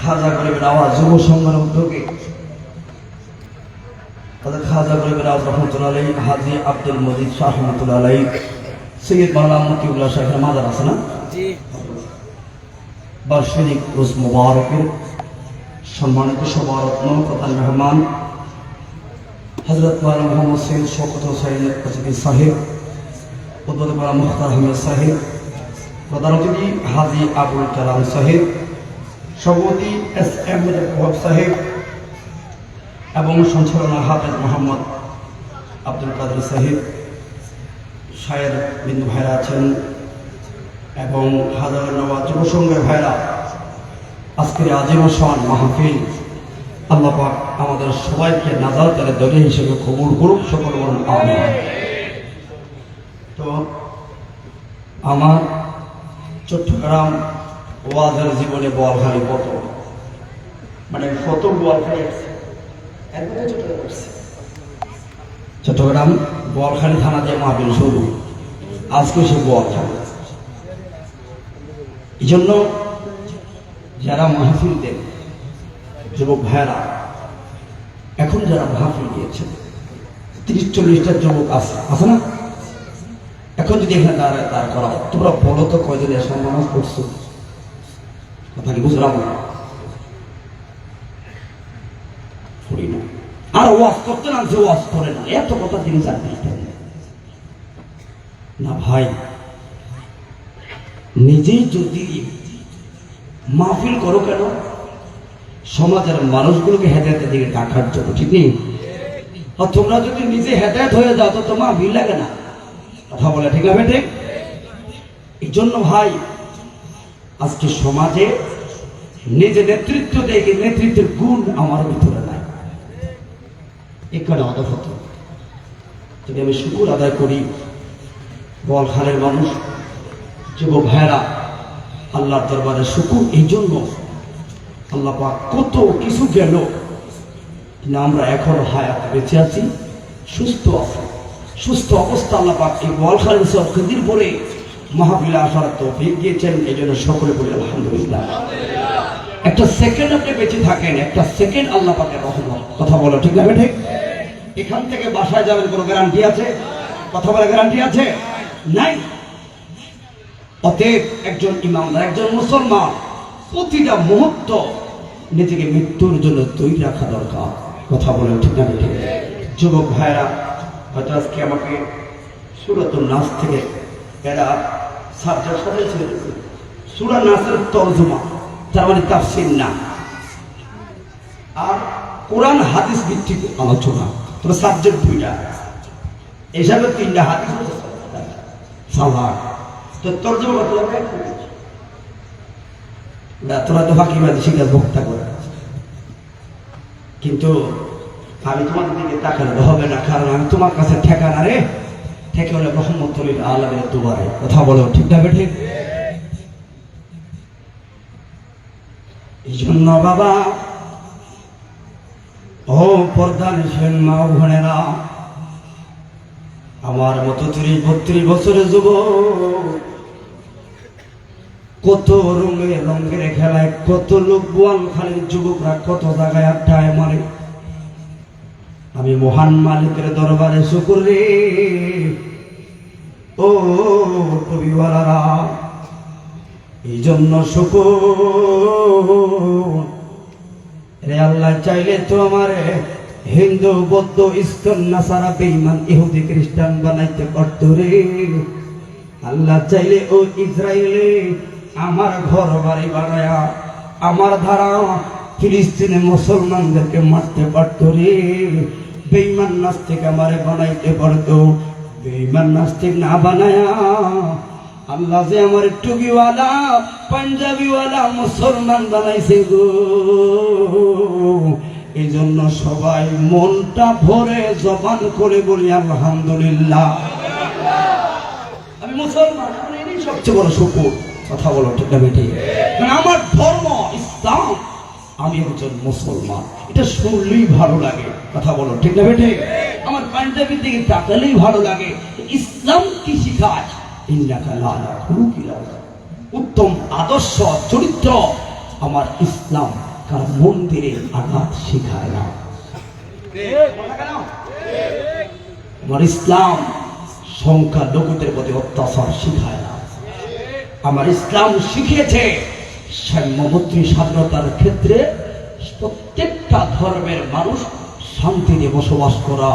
খাজা গরিবের আওয়াজ যুব সংঘের উদ্যোগে তাদের খাজা গরিবের আওয়াজ রহমতুল্লাহ আলাইহি হাজী আব্দুল মজিদ শাহ রহমতুল্লাহ আলাইহি সৈয়দ মাওলানা মতিউল্লাহ শাহের মাজার আছে না বার্ষিক রোজ মুবারকের সম্মানিত সভারত্ন প্রধান মেহমান হযরত মাওলানা মুহাম্মদ সৈয়দ শওকত হোসেন কাজী সাহেব উদ্বোধক মাওলানা মুখতার আহমেদ সাহেব প্রধান অতিথি হাজী আবুল কালাম সাহেব সভাপতি এস এম ওয়াহাব সাহেব এবং সঞ্চালনা হাফেজ মোহাম্মদ আব্দুল কাদের সাহেব শায়ের বিন্দু ভাইরা আছেন এবং হাজার নওয়াজ যুব সংঘের ভাইরা আজকের আজীবন মাহফিল আল্লাহ পাক আমাদের সবাইকে নাজাতের দলিল হিসেবে কবুল করুক, সকল বলুন আমিন। তো আমার চট্টগ্রাম ওয়াজের জীবনে বোয়ালখালী কত মানে কত বোয়ালখালী চট্টগ্রাম বোয়ালখালী থানা দিয়ে মাহফিল শুরু, আজকে সে বোয়ালখালী। এই জন্য যারা মাহফিল দেন যুবক ভাইরা, এখন যারা মাহফিল দিয়েছেন 30-40টা যুবক আছে না, এখন যদি এখানে দাঁড় করা তোমরা বলো তো কয়জন এসব নামাজ পড়ছো? কথা কি বুঝলাম না? পড়ি না। আর ওয়াজ করতে না, যে ওয়াজ করে না, এত কথা তিনি জানবেন না ভাই। নিজেই যদি মাহফিল করো কেন? সমাজের মানুষগুলোকে হেদায়েতের দিকে ডাকার জন্য, ঠিক নেই? আর তোমরা যদি নিজে হেদায়েত হয়ে যাও তো তোমার ভিড় লাগে না। কথা বলে ঠিক হবে? ঠিক। এই জন্য ভাই আজকে সমাজে নিজে নেতৃত্ব দেখে নেতৃত্বের গুণ আমার ভিতরে নাই, এখানে অদফত। যদি আমি শুকুর আদায় করি, বোয়ালখালীর মানুষ যুবক ভাইরা আল্লাহর দরবারে শুকুর। এই জন্য আল্লাহ পাক কত কিছু গেল, কিন্তু আমরা এখনো হায়াত বেঁচে আছি, সুস্থ আছি। সুস্থ অবস্থা আল্লাহ পাক এই বোয়ালখালীর সবকিছুর পরে মাহফিলে আসার তৌফিক দিয়েছেন। এই জন্য সকলে বলি আলহামদুলিল্লাহ। একটা সেকেন্ড আপনি বেঁচে থাকেন, একটা সেকেন্ড আল্লাহ পাকের রহমত। কথা বলো ঠিক না? ঠিক। এখান থেকে বাসায় যাবেন কোনো গ্যারান্টি আছে? কথা বলে গ্যারান্টি আছে? নাই। অতএব একজন ইমানদার, একজন মুসলমান প্রতিটা মুহূর্ত নিজেকে মৃত্যুর জন্য তৈরি রাখা দরকার। কথা বলে ঠিক না? ঠিক। যুবক ভাইরা হয়তো আজকে আমাকে সূরাতুন নাস থেকে এরা সাবজেক্ট সাজিয়েছে, সূরা নাসের তরজমা, তার মানে তাফসীর না, আর কোরআন হাদিস ভিত্তিক আলোচনা। তোর সাবজেক্ট দুইটা, এইসবে 3টা হাদিস সালাহ। তো তরজমা করতে হবে না, তোরা তো ফাঁকিবাদী শিকার ভোক্তা করে। কিন্তু আমি তোমাদের দিকে তাকালে হবে না, কারণ আমি তোমার কাছে ঠেকানা রে, ঠেকে হলে রহমতুল আলামিনের দুয়ারে। কথা বলো ঠিক না? ঠিক। এই জন্য বাবা, ও পর্দার মা বোনেরা, আমার মতো 30-32 বছরের যুবক, কত রঙের খেলায় কত লোক বোয়ালখালীর যুবকরা কত জায়গায় আড্ডায় মারে। আমি মহান মালিকের দরবারে শুকর রে, ও কবিওয়ালারা, এই জন্য শুকর রে। আল্লাহ চাইলে তো আমারে হিন্দু, বৌদ্ধ, ইস্কন, নাসারা, বেঈমান, ইহুদি, খ্রিস্টান বানাইতে পারত রে। আল্লাহ চাইলে ও ইসরায়েলে আমার ঘর বাড়ি বানায়া আমার ধারা ফিলিস্তিনে মুসলমানদেরকে মারতে পারত রে। বেঈমান নাস্তিক আমারে বানাইতে পারত। বেঈমান নাস্তিক না বানায়া আল্লাহ যে আমার টুপিওয়ালা, পাঞ্জাবিওয়ালা মুসলমান বানাইছে গো। এই জন্য সবাই মনটা ভরে জবান করে বলি আলহামদুলিল্লাহ, আমি মুসলমান। এটাই সবচেয়ে বড় শুকর। কথা বলো ঠিক না? বেটি, আমার ধর্ম ইসলাম, আমি একজন মুসলমান, এটা শুনলেই ভালো লাগে। কথা বলো ঠিক না? বেটি, আমার পাঞ্জাবির দিকে তাকালেই ভালো লাগে। ইসলাম কি শিখায়? উত্তম আদর্শ চরিত্র আমার ইসলাম কারণ মন্দিরে আঘাত শিখায় না। আমার ইসলাম সংখ্যা লঘুদের প্রতি অত্যাচার শিখায় না। আমার ইসলাম শিখিয়েছে সাম্যমৈত্রী স্বাধীনতার ক্ষেত্রে প্রত্যেকটা ধর্মের মানুষ শান্তিতে বসবাস করা।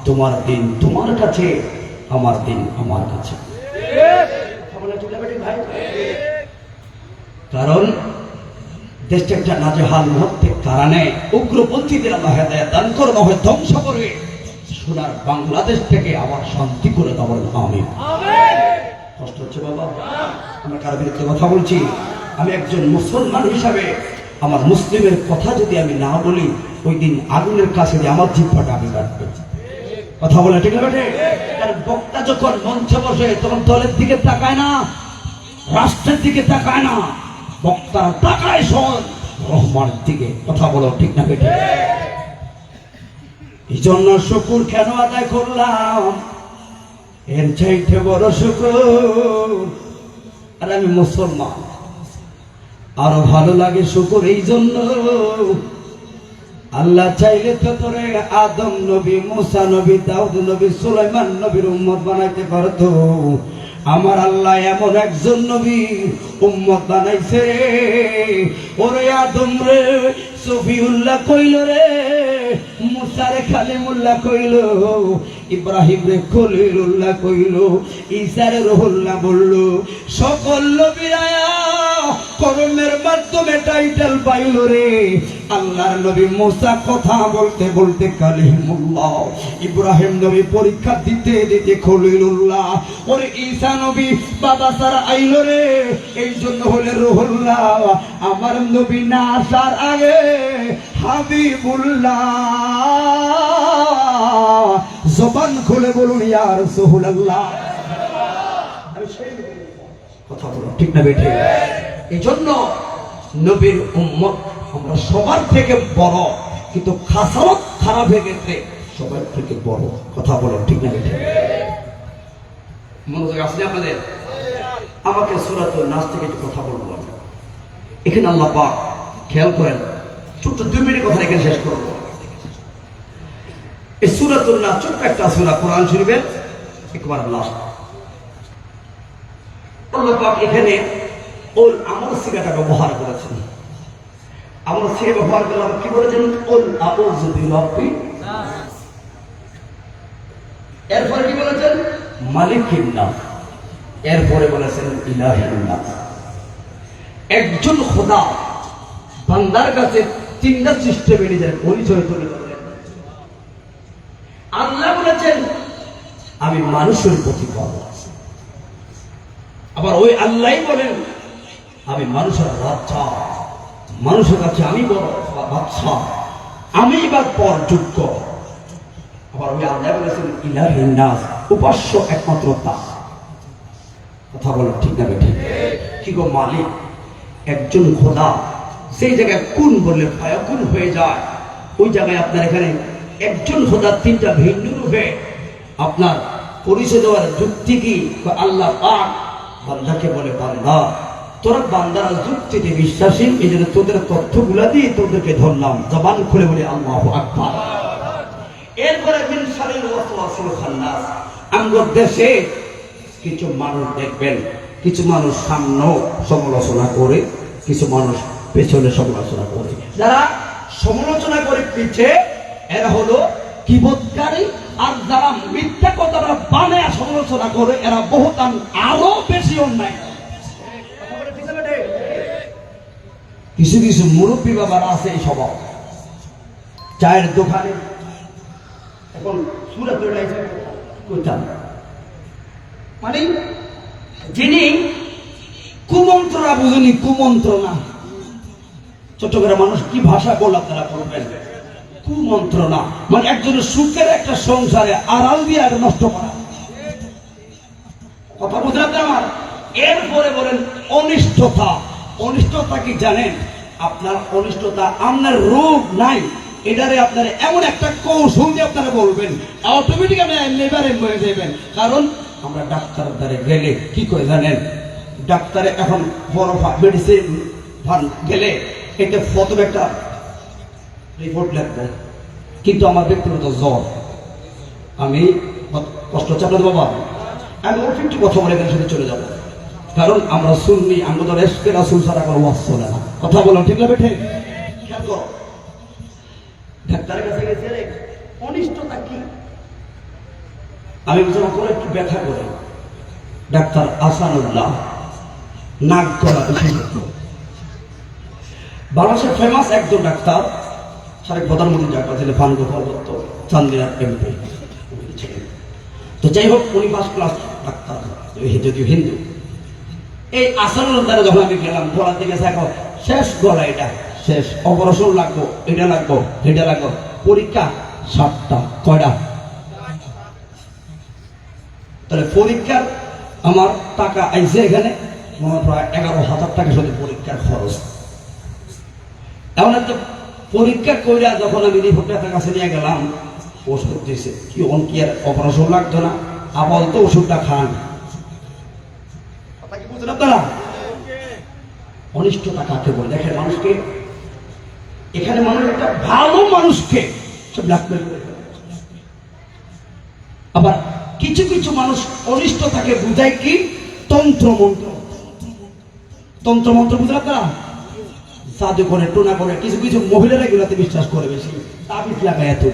তোমার দিন তোমার কাছে, আমার দিন আমার কাছে। কারণ দেশটা একটা নাজেহাল মুহূর্তের কারণে উগ্রপন্থীদের আল্লাহ হেদায়েত দান করে না হয় ধ্বংস করে সোনার বাংলাদেশ থেকে আবার শান্তি করে দেওয়ার। আমিন। কষ্ট হচ্ছে বাবা, আমরা কারো বিরুদ্ধে কথা বলছি? আমি একজন মুসলমান হিসাবে আমার মুসলিমের কথা যদি আমি না বলি, ওই দিন আগুনের কাছে আমার জিহ্বাটা আমি কাটবে। কথা বলে ঠিক আছে? কারণ বক্তা যখন মঞ্চে বসে তখন দলের দিকে তাকায় না, রাষ্ট্রের দিকে তাকায় না, বক্তারা তাকায় শোন রহমানের দিকে। কথা বলো ঠিক না বেটে? এই জন্য শুকুর কেন আদায় করলাম? এর চাইতে বড় শুকুর। আর আমি মুসলমান, আরো ভালো লাগে শুকুর এই জন্য, আল্লাহ চাইলে তো তোরে আদম নবী, মুসা নবী, দাউদ নবী, সুলাইমান নবীর উম্মত বানাইতে পারতো। আমার আল্লাহ এমন একজন নবী উম্মত বানাইছে, ওরে আদম রে সফিউল্লাহ কইল রে, মুসা রে কালিমুল্লাহ কইল, ইব্রাহিম রে খলিলুল্লাহ কইল, ঈসা রে রুহুল্লাহ বলল। সকল নবীরা কর্মের মাধ্যমে টাইটেল পাইল রে। আল্লাহর নবী মুসা কথা বলতে বলতে কালিমুল্লাহ, ইব্রাহিম নবী পরীক্ষা দিতে দিতে খলিলুল্লাহ, ওরে ঈসা নবী বাবা সারা আইল রে, এই জন্য হলে রুহুল্লাহ। আমার নবী না আসার আগে হাবিবুল্লাহ। জবান খুলে বলুন ইয়া রাসূলুল্লাহ। কথা বলো ঠিক না বেঠে? এই জন্য নবীর উম্মত আমরা সবার থেকে বড়, কিন্তু খাসালত খারাপের ক্ষেত্রে সবার থেকে বড়। কথা বলো ঠিক না বেঠে? মনোযোগ আসলে আপনাদের? আমাকে সূরাতুন নাস থেকে একটু কথা বলবো। এখানে আল্লাহ পাক খেয়াল করেন, ছোট্ট 2 মিনিট কথা এখানে শেষ করব। এই সূরাতুন নাস ছোট্ট একটা সূরা কোরআন শরীফের একবার লাস্ট। আল্লাহ পাক এখানে ওল আমর সিগাটা ব্যবহার করেছেন। আমর সিগা ব্যবহার করলাম কি বলেছেন? ওল আউযু বিরাব্বিন নাস। এরপরে কি বলেছেন? মালিকিন নাস। এরপরে বলেছেন ইলাহিন নাস। একজন খোদা বান্দার কাছে 3টা সিস্টেমে নিজের পরিচয় তুলে ধরলেন। আল্লাহ বলেছেন আমি মানুষের প্রতি বড়। আবার ওই আল্লাহই বলেন আমি মানুষের বাচ্চা, মানুষের কাছে আমি বড় বাচ্চা, আমি বা পর যোগ্য। আবার ওই আল্লাহ বলেছেন ইলাহিন নাস, উপাস্য একমাত্র তার। কথা বলো ঠিক না বেঠিক? কি গো মালিক একজন খোদা, সেই জায়গায় কোন বললে ফায়াকুন হয়ে যায়, ওই জায়গায় আপনার এখানে একজন খোদা 3টা ভিন্ন রূপে আপনার পরিচয় দেওয়ার যুক্তি কি? আল্লাহ পাক বান্দাকে বলে বান্দা তোরা বান্দারা যুক্তিতে বিশ্বাসী, এই জন্য তোদের তথ্যগুলা দিয়ে তোদেরকে ধরলাম। জবান খুলে বলে আল্লাহু আকবার। এরপরে মিন শারিল ওয়াসওয়াসিল খান্নাস। আমগো দেশে কিছু মানুষ দেখবেন, কিছু মানুষ সামনে সমালোচনা করে, কিছু মানুষ পেছনে সমালোচনা করে। যারা সমালোচনা করে পিছে, এরা হলো কিবতকারী। আর যারা মিথ্যা কথা বানায় সমালোচনা করে, এরা বহুতান আরো বেশি অন্যায়। কিছু কিছু মুরব্বী বাবারা আছে এই স্বভাব, চায়ের দোকানে এখন সুরাত করতাম, মানে যিনি কুমন্ত্রণা বুঝুনি, কুমন্ত্রণা চট্টগ্রাম মানুষ কি ভাষা বলে আপনারা করবেন? কুমন্ত্রণা মানে একজনের সুখের একটা সংসারে আড়াল দিয়ে আর নষ্ট করা। কথা বুঝলেন আপনি আমার? এরপরে বলেন অনিষ্টতা। অনিষ্টতা কি জানেন? আপনার অনিষ্টতা আপনার রোগ নাই, এটারে আপনার এমন একটা কৌশল দিয়ে আপনারা বলবেন, অটোমেটিক আপনি নেবারে হয়ে যাবেন। কারণ আমরা ডাক্তারের দ্বারে গেলে কি করে জানেন? ডাক্তারে এখন বড় মেডিসিন গেলে এটা প্রথমে একটা রিপোর্ট লিখবো, কিন্তু আমার ব্যক্তিগত জ্বর, আমি কষ্ট হচ্ছে আপনাদের বাবা, আমি ওর একটু কথা বলে এখানে সাথে চলে যাবো, কারণ আমরা শুননি আমাদের এসকে রাসূল ছাড়া কোনো ওয়াজ চলে না। কথা বলো ঠিক না বেঠে? খেয়াল করো, ডাক্তারের কাছে গেছে রে, অনিষ্টতা কি? আমি যখন করে একটু ব্যথা করে, ডাক্তার আসানুল্লাহ, নাক গলা বিশেষজ্ঞ, বাংলাদেশের ফেমাস একজন ডাক্তার, সাবেক প্রধানমন্ত্রী ডাক্তার ছিলেন ফানগোপাল দত্ত, চান্দিনার এমপি। তো যাই হোক, উনি ফার্স্ট ক্লাস ডাক্তার, যদিও হিন্দু। এই আসানুল্লাহ যখন আমি গেলাম, গলা থেকে শেষ গলা, এটা শেষ, অপারেশন লাগবো, এটা লাগবো, এটা লাগবো, পরীক্ষা 7টা, কয়টা? তাহলে পরীক্ষার আমার টাকা আইছে এখানে প্রায় 11,000 টাকা শুধু পরীক্ষার খরচ। এমন একটা পরীক্ষা কইরা যখন আমি রিপোর্টের কাছে নিয়ে গেলাম, ওষুধ দিয়েছে, কি কি আর অপারেশন লাগতো না, আপাতত তো ওষুধটা খান। কথা কি বুঝলেন আপনারা? অনিষ্টতা কাকে বলে? দেখেন, মানুষকে এখানে মানুষ একটা ভালো মানুষকে সব ব্ল্যাকমেল করে, আবার কিছু কিছু মানুষ অনিষ্টতাকে বুঝায় কি তন্ত্র মন্ত্র। তন্ত্র মন্ত্র বুঝলেন আপনারা? জাদু করে, টোনা করে, কিছু কিছু মহিলারা এগুলাতে বিশ্বাস করে বেশি, তাবিজ লাগায় এত।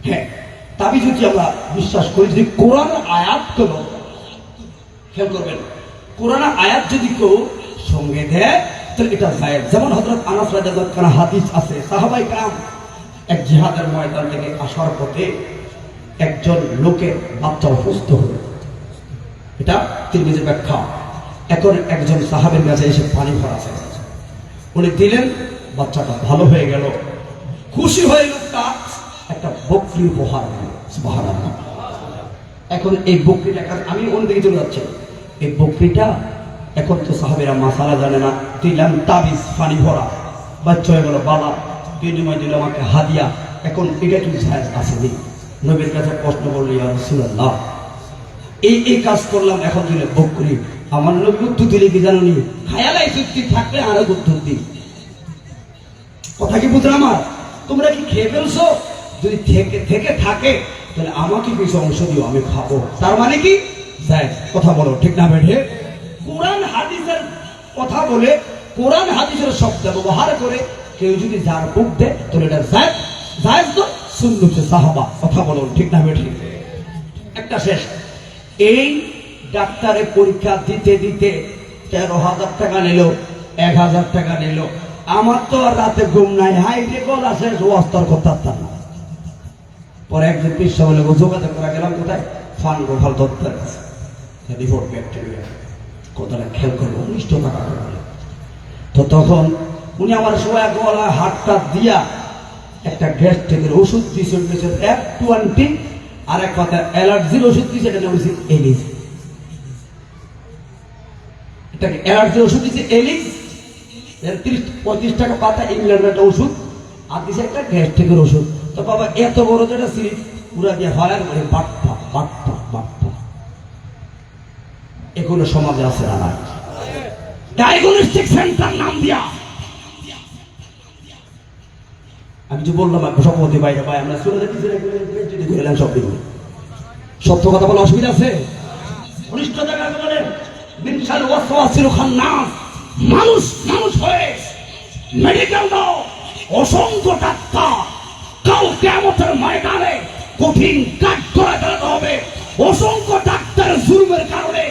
হ্যাঁ, তাবিজ যদি আমরা বিশ্বাস করি, যদি কোরআন আয়াত গুলো খেয়াল করবেন, কোরআন আয়াত যদি কেউ সঙ্গে দেয় তাহলে এটা জায়েজ। যেমন হযরত আনাস রাদিয়াল্লাহু তাআলা হাদিস আছে, সাহাবায়ে কেরাম এক জিহাদের ময়দান থেকে আসার পথে একজন লোকের বাচ্চা অসুস্থ হলো, এটা তিরমিজির ব্যাখ্যা। এখন একজন সাহাবীর কাছে এসে পানি ভরাছে, উনি দিলেন, বাচ্চাটা ভালো হয়ে গেল। খুশি হয়ে লোকটা একটা বকরি উপহার দিল, সুবহানাল্লাহ। এখন এই বকরিটা, আমি অন্যদিকে চলে যাচ্ছি, এই বকরিটা এখন তো সাহাবীরা মাসালা জানে না, দিলাম তাবিজ, পানি ভরা, বাচ্চা হয়ে গেল, বালা বিনিময় দিল আমাকে হাদিয়া। এখন এটা কি জায়েজ আছে? নি নবীর কাছে প্রশ্ন করল, ইয়া রাসূলুল্লাহ, এই কাজ করলাম, এখন দিলে বকরি, আমার লোক উত্তর দিলে কি জানো নি, খায়ালাই চুক্তি থাকলে আরো উত্তর দিই। কথা কি বুঝলে আমার? তোমরা কি খেয়ে ফেলছো? যদি থেকে থাকে তাহলে আমাকে কিছু অংশ দিও, আমি খাবো। তার মানে কি জায়েজ। কথা বলো ঠিক না বেঠে? কোরআন হাদিসের কথা বলে, কোরআন হাদিসের শব্দ ব্যবহার করে কেউ যদি যার বুক দেয় তাহলে এটা জায়েজ। জায়েজ তো সুন্নতে সাহাবা। কথা বলো ঠিক না বেঠে? একটা শেষ, এই ডাক্তারের পরীক্ষা দিতে দিতে 13,000 টাকা নিল, 1,000 টাকা নিল। আমার তো আর রাতে ঘুম নাই, হাই রে গলা শেষ, অস্তর করতাম না। পরে একজন পিসা বলে যোগাযোগ করা গেলাম, কোথায়? ফানগোপাল দত্তের কাছে, রিপোর্ট ব্যাকটেরিয়া। কথাটা খেয়াল করবো, অনিষ্টতা কাকে বলে। তো তখন উনি আমার সোয়া গলা হাতটা দিয়া একটা গ্যাস্ট্রিকের ওষুধ দিয়েছে, 120, আর এক কথা অ্যালার্জির ওষুধ দিয়েছে, এটা নাম হচ্ছে এলিজ। এটাকে অ্যালার্জির ওষুধ দিয়েছে এলিজ, 30-35 টাকা পাতা, ইংল্যান্ডের একটা ওষুধ, আর দিয়েছে একটা গ্যাস্ট্রিকের ওষুধ। তো বাবা এত বড় যেটা সিরিজ পুরা দিয়ে হয়ার করে বাট্টা বাট্টা বাট্টা। এগুলো সমাজে আছে না? নাই। ডায়াগনস্টিক সেন্টার নাম দিয়া আমি যে বললাম, সভাপতি বাইরে ভাই, আমরা চলে যাচ্ছি, যদি ঘুরেলাম সব দিন। সত্য কথা বলে অসুবিধা আছে? অনিষ্টতা কাকে বলে? মিনশাল ওয়াসওয়াসিল খান্নাস। মানুষ মানুষ হয়ে মেডিকেল দাও, অসংখ্য ডাক্তার, কাল কিয়ামতের ময়দানে কঠিন কাজ করে ফেলতে হবে। অসংখ্য ডাক্তারের জুলুমের কারণে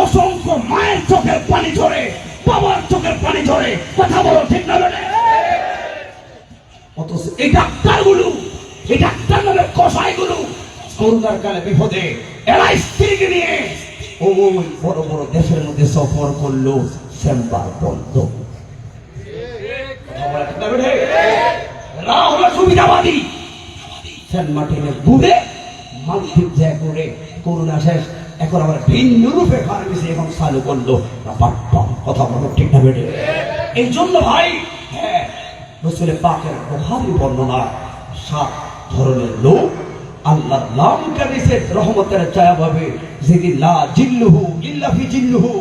অসংখ্য মায়ের চোখের পানি ঝরে, বাবার চোখের পানি ঝরে। কথা বলো ঠিক না? অথচ এই ডাক্তারগুলো, এই ডাক্তার নামের কসাইগুলো করোনার কালে বিপদে এরা স্ত্রীকে নিয়ে ওই বড় বড় দেশের মধ্যে সফর করলো, চেম্বার বন্ধ। সুবিধাবাদী সেন্ট মার্টিনে ঘুরে মানসিক জায়গা করে করোনা শেষ, এখন আবার ভিন্ন রূপে ফার্মেসি এখন চালু করলো। কথা বলো ঠিক না বেটে? এই জন্য ভাই, হ্যাঁ, রাসূলের পাকের বুখারী বর্ণনা 7 ধরনের লোক আল্লাহর নাম কানিসে রহমতের ছায়া পাবে, যেদিন লা জিল্লুহু ইল্লা ফি জিল্লুহু,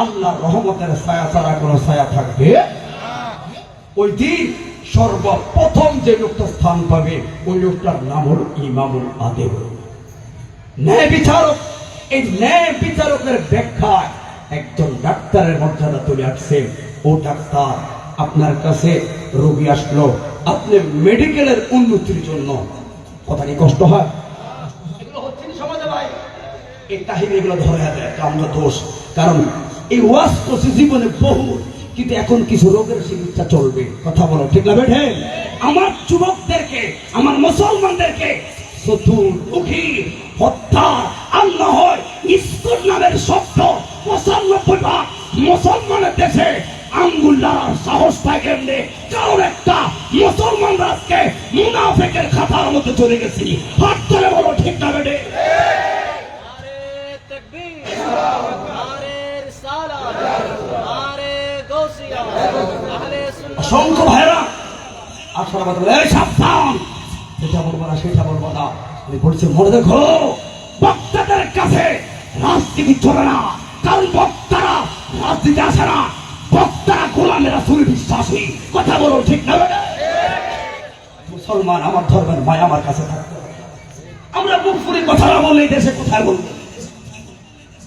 আল্লাহর রহমতের ছায়া ছাড়া কোনো ছায়া থাকবে না। ওই দিন সর্বপ্রথম যে লোকটা স্থান পাবে ওই লোকটার নাম হল ইমামুল আদেল, ন্যায় বিচারক। এই ন্যায় বিচারকের ব্যাখ্যায় একজন ডাক্তারের মর্যাদা তুলে আসছে। ও ডাক্তার, আপনার কাছে রোগী আসলো, আপনি মেডিকেলের উন্নতির জন্য, কথা কি কষ্ট হয়? এগুলো হচ্ছে না সমাজে ভাই, এই কাহিনী এগুলো ধরে দেয় আমরা দোষ। কারণ এই ওয়াজ করছে জীবনে বহু, কিন্তু এখন কিছু রোগের চিকিৎসা চলবে, কথা বলো ঠিক না বেঠে? আমার যুবকদেরকে, আমার মুসলমানদেরকে চতুর্মুখী হত্যা আর না হয় ইস্কুল নামের শব্দ 95 মুসলমানের দেশে আঙ্গুল্লার সাহস পায় কেমনে? কারণ একটা মুসলমান রাজকে মুনাফিকের খাতার মধ্যে চলে গেছি। হাত ধরে বলো ঠিক না বেটে? অসংখ্য ভাইরা আসলে সাবধান, এটা বলবো না সেটা বলবো না, বলছে মনে দেখো বক্তাদের কাছে রাজনীতি চলে না, কারণ বক্তারা রাজনীতি আসে না, বক্তারা গোলামের রাসূল বিশ্বাসী, কথা বলো ঠিক না? মুসলমান আমার ধর্মের মায় আমার কাছে থাকতে হবে। আমরা মুখ ফুরি কথা না বললে দেশে কোথায় বলবো?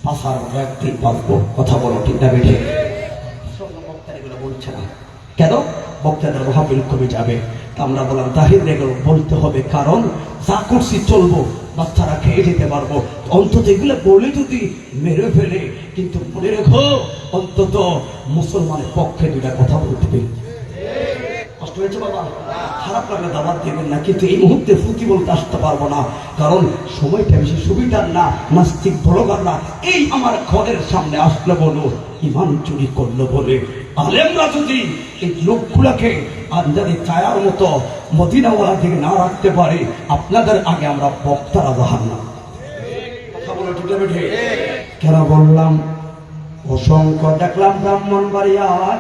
পাশার একদিন বাঁচবো, কথা বলো ঠিক না বেঠে? বক্তারা এগুলো বলছে না কেন? বক্তাদের মহাবিল কমে যাবে। আমরা বললাম তাহির এগুলো বলতে হবে, কারণ যা করছি চলবো, বাচ্চারা খেয়ে যেতে পারবো, অন্তত এগুলো বলে যদি মেরে ফেলে, কিন্তু মনে রেখো অন্তত মুসলমানের পক্ষে দুটা কথা বলতে পেরে। কষ্ট হয়েছে বাবা, খারাপ লাগলে দাবাত দেবেন না, কিন্তু এই মুহূর্তে ফুটি বলতে আসতে পারবো না, কারণ সময়টা বেশি সুবিধার না। নাস্তিক ব্লগার না, এই আমার ঘরের সামনে আসলে বলো ইমান চুরি করলো বলে আলেমরা যদি এই লোকগুলাকে আন্দাজে ছায়ার মতো মদিনাওয়ালা থেকে না রাখতে পারে, আপনাদের আগে আমরা বক্তারা জাহান না। কথা বলো ঠিক বেঠে? কেন বললাম? অসংখ্য দেখলাম ব্রাহ্মণবাড়িয়ার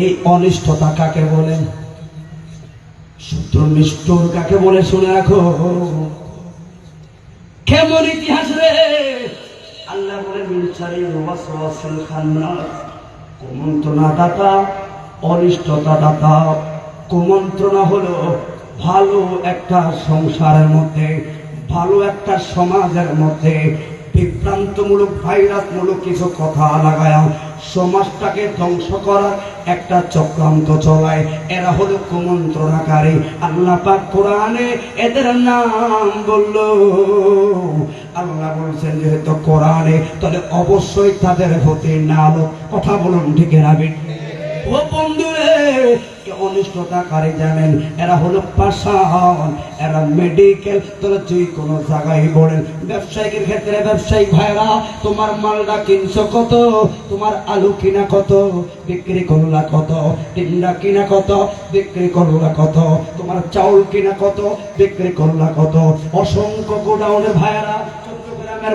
এই অনিষ্টতা কাকে বলেন, শত্রু নিষ্ঠুর কাকে বলে শুনে রাখো। কেমন ইতিহাস রে! আল্লাহ বলে মিনসারি ওয়াসওয়াসিল খান্নাস, কুমন্ত্রণা দাতা, অনিষ্টতা দাতা। কুমন্ত্রণা হলো ভালো একটা সংসারের মধ্যে, ভালো একটা সমাজের মধ্যে বিভ্রান্তমূলক ভাইরাসমূলক কিছু কথা লাগায় সমাজটাকে ধ্বংস করার একটা চক্রান্ত চলায়। এরা হলো কুমন্ত্রণাকারী। আল্লাহ পাক কোরআনে এদের নাম বলল। আল্লাহ বলছেন যেহেতু কোরআনে, তাহলে অবশ্যই তাদের প্রতি নাম। কথা বলুন ঠিক না? ও বন্ধুরে, অনিষ্টতাকারী জানেন এরা হলো পাষাণ, এরা মেডিকেল। তাহলে তুই কোন জায়গায় বলেন, ব্যবসায়িকের ক্ষেত্রে ব্যবসায়িক ভাইরা, তোমার মালটা কিনছো কত, তোমার আলু কিনা কত, বিক্রি করলা কত, টিন্ডা কিনা কত, বিক্রি করলা কত, তোমার চাউল কিনা কত, বিক্রি করলা কত। অসংখ্য গোডাউনের ভাইরা,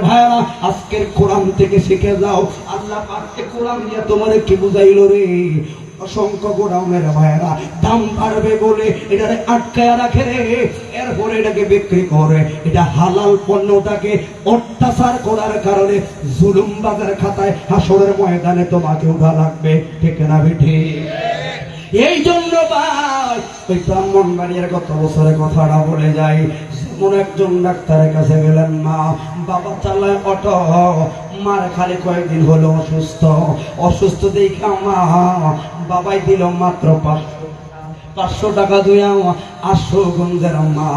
ভাইরা, আজকের কোরআন থেকে শিখে যাও। আল্লাহ পাককে কোরআন দিয়ে তোমার কি বুঝাইলো রে? অসংখ্য গোডাউনের ভাইরা দাম বাড়বে বলে এটারে আটকায় রাখে রে, এরপরে এটাকে বিক্রি করে। এটা হালাল পণ্যটাকে অত্যাচার করার কারণে জুলুম বাজার খাতায় হাসরের ময়দানে তোমাকে উঠা লাগবে, ঠিক না বেঠে? এই জন্য ভাই ওই ব্রাহ্মণবাড়িয়ার গত বছরের কথাটা বলে যাই। যেমন একজন ডাক্তারের কাছে গেলেন, মা বাবা চালায় অটো, মার খালি কয়েকদিন হলো অসুস্থ। অসুস্থ দেখা মা বাবাই দিল মাত্র 500 টাকা দুই আশুগঞ্জের মা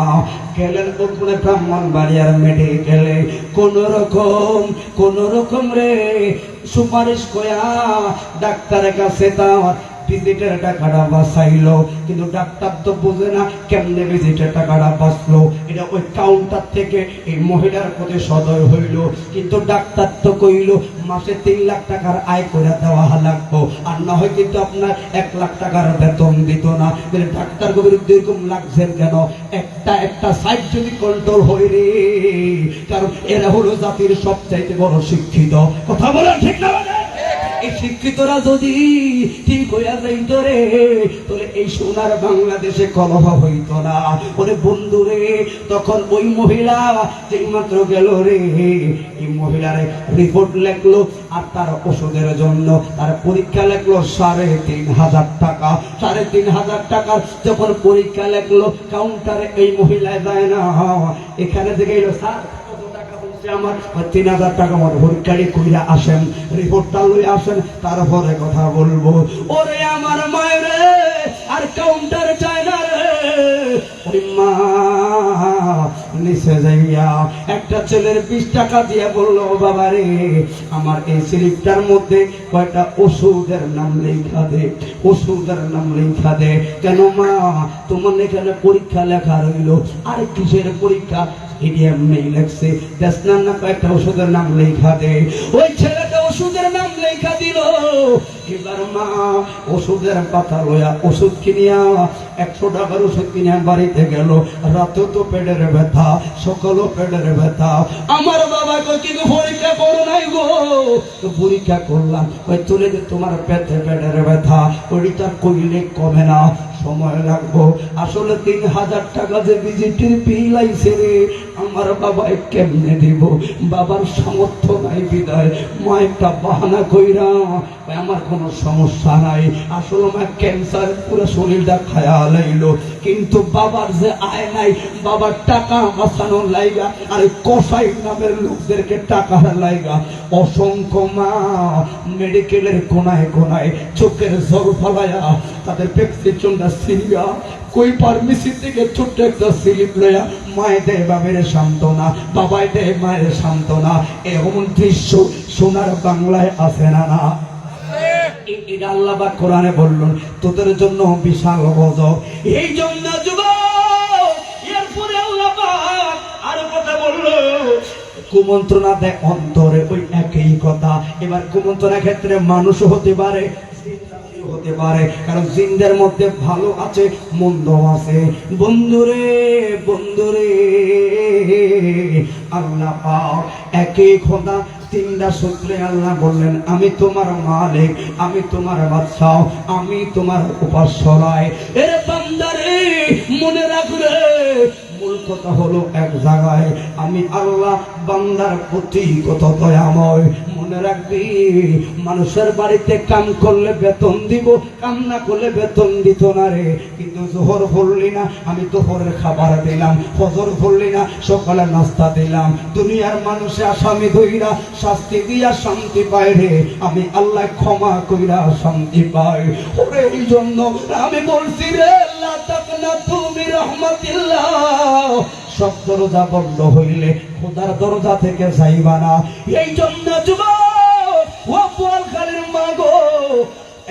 গেলেন ওখানে ব্রাহ্মণবাড়িয়ার মেডিকেলে। কোন রকম রে সুপারিশ কয়া ডাক্তারের কাছে তার ভিজিটের টাকাটা বাঁচাইলো, কিন্তু ডাক্তার তো বুঝে না কেমনে ভিজিটের টাকাটা বাঁচলো। এটা ওই কাউন্টার থেকে এই মহিলার প্রতি সদয় হইল, কিন্তু ডাক্তার তো কইল মাসে 3 লাখ টাকার আয় করে দেওয়া লাগবো, আর না হয় কিন্তু আপনার 1 লাখ টাকার বেতন দিত না। ডাক্তার বিরুদ্ধে এরকম লাগছেন কেন? একটা সাইড যদি কন্ট্রোল হয় রে, কারণ এরা হলো জাতির সবচাইতে বড় শিক্ষিত। কথা বলেন ঠিক না? এই শিক্ষিতরা যদি ঠিক হইয়া যাইত রে, তাহলে এই সোনার বাংলাদেশে কলহ হইত না। ওরে বন্ধুরে, তখন ওই মহিলা যে মাত্র গেল রে, এই মহিলার রিপোর্ট লেখলো আর তার ওষুধের জন্য তার পরীক্ষা লেখলো ৩,৫০০ টাকা। ৩,৫০০ টাকার যখন পরীক্ষা লেখলো, কাউন্টারে এই মহিলায় যায় না, এখানে থেকে এলো, স্যার আমার ৩,০০০ টাকা মতো পরীক্ষাটি কইরা আসেন, রিপোর্টটা লই আসেন, তারপরে কথা বলবো। ওরে আমার মায়ের আর কাউন্টার চায় না রে, ওই মা নিচে যাইয়া একটা ছেলের ২০ টাকা দিয়ে বললো, বাবা রে আমার এই স্লিপটার মধ্যে কয়টা ওষুধের নাম লেখা দে, ওষুধের নাম লেখা দে। কেন মা, তোমার এখানে পরীক্ষা লেখা রইল, আর কিসের পরীক্ষা? এমনি লেখছে, দেশনার না কয়েকটা ওষুধের নাম লেখা দে। ওই ছেলেটা ওষুধের নাম লেখা দিল। এবার মা ওষুধের পাতা লইয়া ওষুধ কিনিয়া ১০০ টাকার ওষুধ কিনিয়া বাড়িতে গেল। রাতে তো পেটের ব্যথা, সকালও পেটের ব্যথা। আমার বাবা কই, কি পরীক্ষা করো নাই গো? পরীক্ষা করলাম, ওই তুলে যে তোমার পেটের ব্যথা, ওইটা কইলে কমে না, সময় লাগবো। আসলে ৩,০০০ টাকা যে ভিজিটের বিল আইছে রে, আমার বাবাই কেমনে দিব? বাবার সামর্থ্য নাই বিদায় মা একটা বাহানা কইরা, আমার কোনো সমস্যা নাই, আসলে মা ক্যান্সার পুরো শরীরটা খায়া লাইলো, কিন্তু বাবার যে আয় নাই, বাবার টাকা বাঁচানোর লাইগা আর কসাই নামের লোকদেরকে টাকা লাইগা অসংখ্য মা মেডিকেলের কোনায় কোনায় চোখের জল ফালাইয়া তাদের প্রেসক্রিপশনটা সিরিয়া কই ফার্মেসি থেকে ছোট্ট একটা স্লিপ লইয়া মায় দেয় বাবের সান্ত্বনা, বাবাই দেয় মায়ের সান্ত্বনা। এমন দৃশ্য সোনার বাংলায় আছে না? না, এটা আল্লাহ পাক কোরআনে বললেন, তোদের জন্য বিশাল গজব। এই জন্য যুবক, এরপরে আল্লাহ পাক আর কথা বললো, কুমন্ত্রণা দেয় অন্তরে, ওই একই কথা। এবার কুমন্ত্রণার ক্ষেত্রে মানুষ হতে পারে, হতে পারে, কারণ জিনদের মধ্যে ভালো আছে, মন্দ আছে। বন্ধুরে বন্ধুরে, আল্লাহ পাক একই খোদা, তিনটা সূত্রে আল্লাহ বললেন, আমি তোমার মালিক, আমি তোমার বাদশা, আমি তোমার উপাস্যরায়। এর বান্দারে মনে রাখলে, মূল কথা হলো এক জায়গায়, আমি আল্লাহ বান্দার প্রতি কত দয়াময়। মনে রাখবি, মানুষের বাড়িতে কাম করলে বেতন দিব, কাম না করলে বেতন দিত না রে। কিন্তু জোহর পড়লি না, আমি দুপুরের খাবার দিলাম, ফজর পড়লি না, সকালে নাস্তা দিলাম। দুনিয়ার মানুষে আসামি ধইরা শাস্তি দিয়া শান্তি পায় রে, আমি আল্লাহ ক্ষমা কইরা শান্তি পাই। ওরে এই জন্য আমি বলছি রে, আল্লাহ তাকনা তুমি রহমাতিল্লাহ, সব দরজা বন্ধ হইলে খোদার দরজা থেকে যাইবা না। এই জন্য যুবক, ও বোয়ালখালীর মা গো,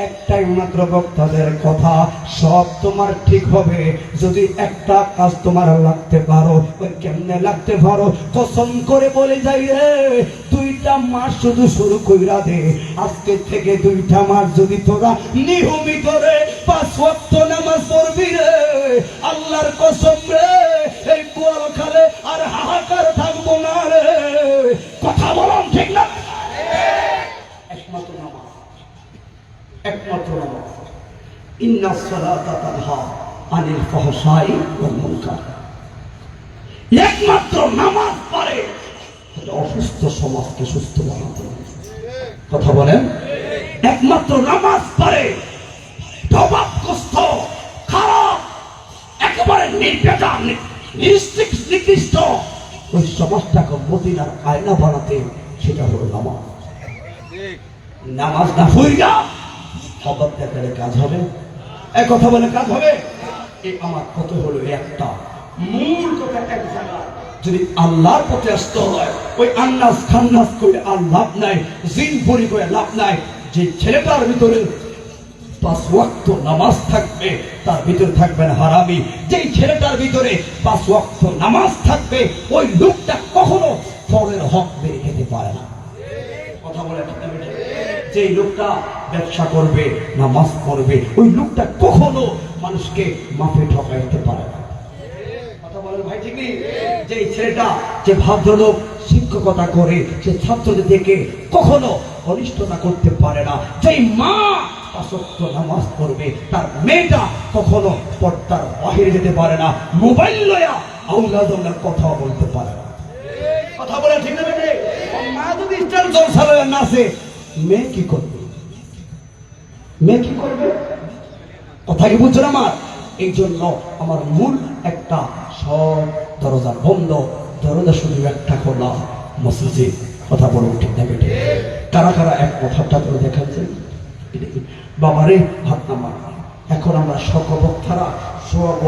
একটাই মাত্র বক্তাদের কথা, সব তোমার ঠিক হবে যদি একটা কাজ তোমার লাগতে পারো। ওই কেমনে লাগতে পারো? কসম করে বলে যাই রে, 2টা মাস শুধু শুরু কইরা দে, আজকে থেকে 2টা মাস যদি তোরা নিয়মিত রে 5 ওয়াক্ত নামাজ পড়বি রে, আল্লাহর কসম রে, এই বোয়ালখালে আর হাহাকার থাকবো না রে। কথা বলুন ঠিক না? একমাত্র নামাজ, একমাত্র নামাজ। ইন্নাস সালাতা তানহা আনিল ফাহশাই ওয়াল মুনকার। একমাত্র নামাজ পারে অসুস্থ সমাজকে সুস্থ বানাতে। কথা বলেন? একমাত্র নামাজ পারে অভাবগ্রস্ত, খারাপ, একেবারে নির্বেজাল, নিকৃষ্ট ওই সমাজটাকে মদিনার আয়না বানাতে, সেটা হলো নামাজ। নামাজ না হইয়া খবর দেখালে কাজ হবে? এক কথা বলে কাজ হবে? এই আমার কত হলো একটা মূল কথা, এক জায়গা যদি আল্লাহর পথে আসতে হয়, ওই আন্নাস খান্নাস করে আর লাভ নাই, জিন পরি করে লাভ নাই। যে ছেলেটার ভিতরে 5 ওয়াক্ত নামাজ থাকবে, তার ভিতরে থাকবেন হারামি। যেই ছেলেটার ভিতরে 5 ওয়াক্ত নামাজ থাকবে, ওই লোকটা কখনো পরের হক বের খেতে পারে না। কথা বলে যেই লোকটা ব্যবসা করবে, নামাজ পড়বে, ওই লোকটা কখনো মানুষকে মাফে ঠকাইতে পারে না। কথা বলেন ভাই, ঠিক নেই? যে ছেলেটা, যে ভদ্রলোক শিক্ষকতা করে, সে ছাত্রদের থেকে কখনো অনিষ্টতা করতে পারে না। যেই মা 5 ওয়াক্ত নামাজ পড়বে তার মেয়েটা কখনো পর্দার বাহিরে যেতে পারে না, মোবাইল লয়া আউলাদের কথা বলতে পারে না। কথা বলে ঠিক না বেটে? মা যদি স্টার জলসা লয়া নাচে, মেয়ে কি করবে? মেয়ে কি করবে? কথা কি বুঝছো না আমার? এই জন্য আমার মূল একটা সব দরজা বন্ধ, দরজা শুধু একটা খোলা, মসজিদ। কথা বলো ঠিক না বেটে? কারা কারা এক কথাটা করে দেখাচ্ছেন? বাবারে হাত নামা। এখন আমরা সকল বক্তারা সব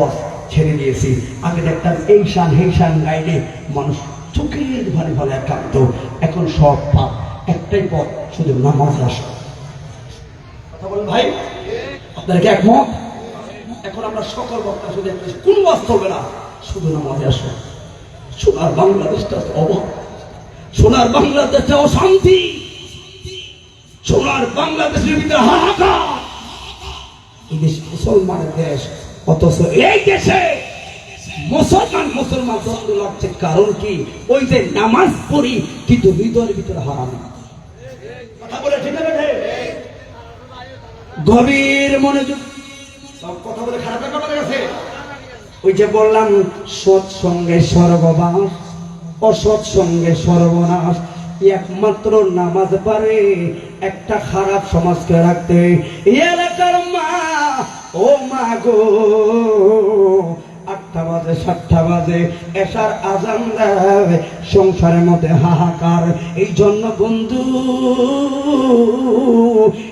ছেড়ে দিয়েছি। আগে দেখতাম এই শান সেই শান গাইলে মানুষ চোখের ভালে ভালে একান্ত। এখন সব পাপ, একটাই পথ, শুধু নামাজ আসা। কথা বলেন ভাই, আপনারা কি একমত? এখন আমরা সকল বক্তা শুধু কোন ওয়াজ করবে না, শুধু নামাজে আসো। সোনার বাংলাদেশটা অভাব, সোনার বাংলাদেশটা অশান্তি, সোনার বাংলাদেশের ভিতরে হাহাকার। এই দেশ মুসলমানের দেশ, অথচ এই দেশে মুসলমান দ্বন্দ্ব লাগছে। কারণ কি? ওই যে নামাজ পড়ি কিন্তু হৃদয়ের ভিতরে হারাম। কথা বলে ঠিক আছে? গভীর মনোযোগ, সব কথা বলে খারাপ কথা গেছে। ওই যে বললাম সৎসঙ্গে সর্ববাস, অসৎসঙ্গে সর্বনাশ। একমাত্র নামাজ পারে একটা খারাপ সমাজকে রাখতে। এলাকার মা, ও মা গো, 8টা বাজে 7টা বাজে এশার আজান দেয়, সংসারের মধ্যে হাহাকার। এই জন্য বন্ধু,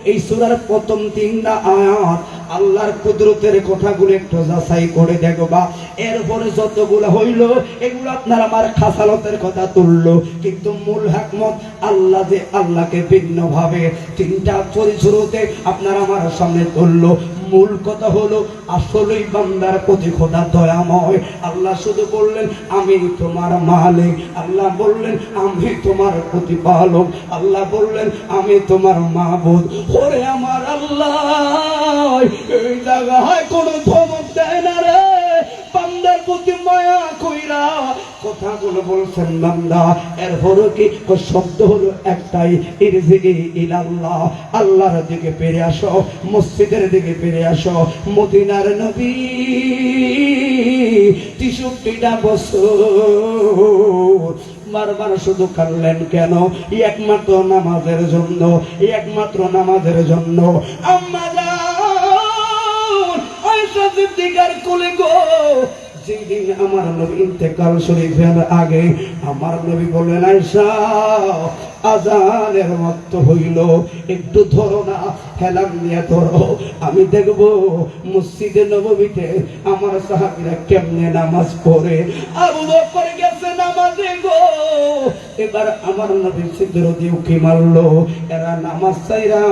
এই সূরার প্রথম 3টা আয়াত আল্লাহর কুদরতের কথাগুলো একটু যাচাই করে দেখবা। এরপরে যতগুলো হইল এগুলো আপনার আমার খাসালতের কথা তুললো, কিন্তু মূল হিকমত আল্লাহ যে আল্লাহকে ভিন্ন ভাবে 3টা চরিত্রতে আপনার আমার সামনে তুললো। মূল কথা হলো আসলেই বান্দার প্রতি খোদা দয়াময়। আল্লাহ শুধু বললেন আমি তোমার মালিক, আল্লাহ বললেন আমি তোমার প্রতিপালক, আল্লাহ বললেন আমি তোমার মাবুদ। ওরে আমার আল্লাহ, এই জায়গায় কোনো ধমক দেয় না রে, বান্দার প্রতি মায়া কইরা কথাগুলো বলছেন বান্দা। এরপরও কি শব্দ হলো একটাই, ইরজি ইলাল্লাহ, আল্লাহর দিকে ফিরে আসো, মসজিদের দিকে ফিরে আসো। মদিনার নবী 63টা বছর বারবার শুধু কাঁদলেন কেন? একমাত্র নামাজের জন্য, একমাত্র নামাজের জন্য। আম্মা জান আয়েশা সিদ্দিকার কোলে গো, যেদিন আমার নবী ইন্তেকাল শরীফের আগে আমার নবী বললেন আয়েশা আজানের ওয়াক্ত হইল, একটু ধরো না, হেলাম নিয়ে ধরো, আমি দেখব মসজিদে নববীতে আমার সাহাবীরা কেমনে নামাজ পড়ে। আবু বকর গেছে নামাজে গো, এবার আমার নবী সিদ্দিক দিয়ে উকি মারলো। এরা নামাজ চাইরা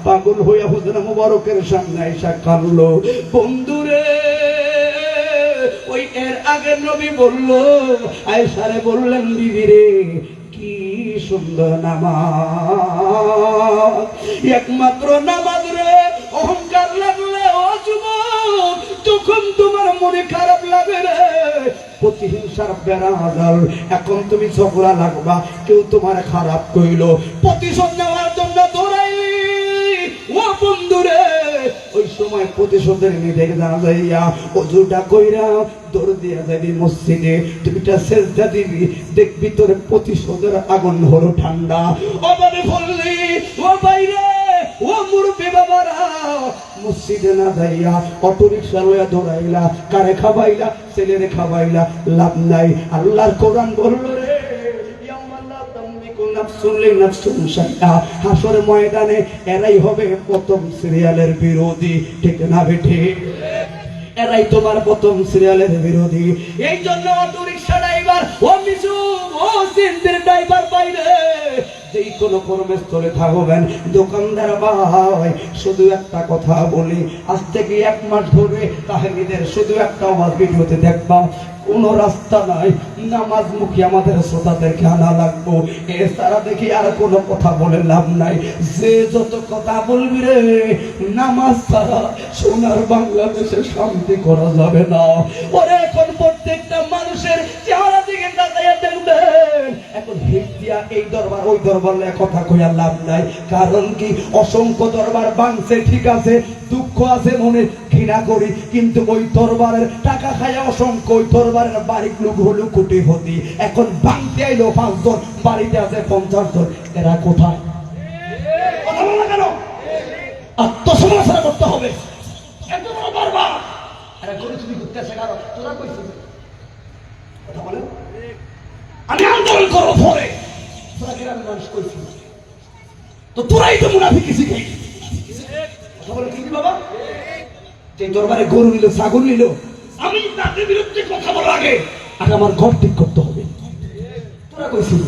পাগল হইয়া হুজুর মুবারকের সামনে আয়েশা কাঁদলো। বন্ধুরে, ওই এর আগে নবী বলল, আয়েশারে বললেন বিবি রে কি সুন্দর নামাজ, একমাত্র নামাজ রে। অহংকার লাগলে ও যুবক, যখন তোমার মনে খারাপ লাগে রে, প্রতিহিংসার বেড়া জাল, এখন তুমি ঝগড়া লাগবা, কেউ তোমার খারাপ কইলো, প্রতিশোধ নেওয়ার জন্য দৌড়াইলি। ও বন্ধুরে, ওই সময় প্রতিশোধের নির্দেশ না যাইয়া ওজুটা কইরা দৌড় দিয়া যাবি মসজিদে, তুমিটা সেজদা দিবি, দেখবি তোর প্রতিশোধের আগুন হলো ঠান্ডা। অবারে বললি ও বাইরে, ও মুরব্বি বাবারা, মসজিদে না যাইয়া অটো রিক্সা লইয়া দৌড়াইলা, কারে খাবাইলা, ছেলেরে খাবাইলা, লাভ নাই। আল্লাহর কোরআন বললো রে, হাসরের ময়দানে এরাই হবে প্রথম সিরিয়ালের বিরোধী, ঠিক না বেঠে? এরাই তোমার প্রথম সিরিয়ালের বিরোধী। এই জন্য অটো রিক্সা ড্রাইভার, ও মিশু, ও সিন্দির ড্রাইভার বাইরে যেই কোনো কর্মস্থলে থাকবেন, দোকানদার ভাই, শুধু একটা কথা বলি, আজ থেকে 1 মাস ধরে তাহমিদের শুধু একটা আওয়াজ ভিডিওতে দেখবা, কোন রাস্তা নাই, নামাজ মুখী আমাদের শ্রোতাদেরকে আনা লাগবো, এছাড়া দেখি আর কোনো কথা বলে লাভ নাই। যে যত কথা বলবি রে, নামাজ ছাড়া সোনার বাংলাদেশে শান্তি করা যাবে না। ওরে এখন প্রত্যেকটা মানুষের চেহারা দিকে তাকাইয়া দেখবেন, এখন হিট দিয়া এই দরবার ওই দরবার কথা কইয়া লাভ নাই। কারণ কি, অসংখ্য দরবার ভাঙছে, ঠিক আছে, দুঃখ আছে মনে, ঘৃণা করি, কিন্তু ওই দরবারের টাকা খাইয়া অসংখ্য ওই দরবারের বাড়ি লোক হলো কোটিপতি। এখন ভাঙতে আইলো 5 জন, বাড়িতে আছে 50 জন, এরা কোথায়? কথা বলা কেন? আত্মসমালোচনা করতে হবে। এত বড় দরবার এরা গরু চুরি করতেছে, কারণ তোরা কইছিস কথা বলে আমি আন্দোলন করবো পরে, তোরা গ্রামের মানুষ কইছিস তো তোরাই তো মুনাফিকি শিখে। কথা বলে ঠিক বাবা? এই দরবারে গরু নিল, ছাগল নিল, আমি তাদের বিরুদ্ধে কথা বলার আগে আগে আমার ঘর ঠিক করতে হবে। তোরা কইছিস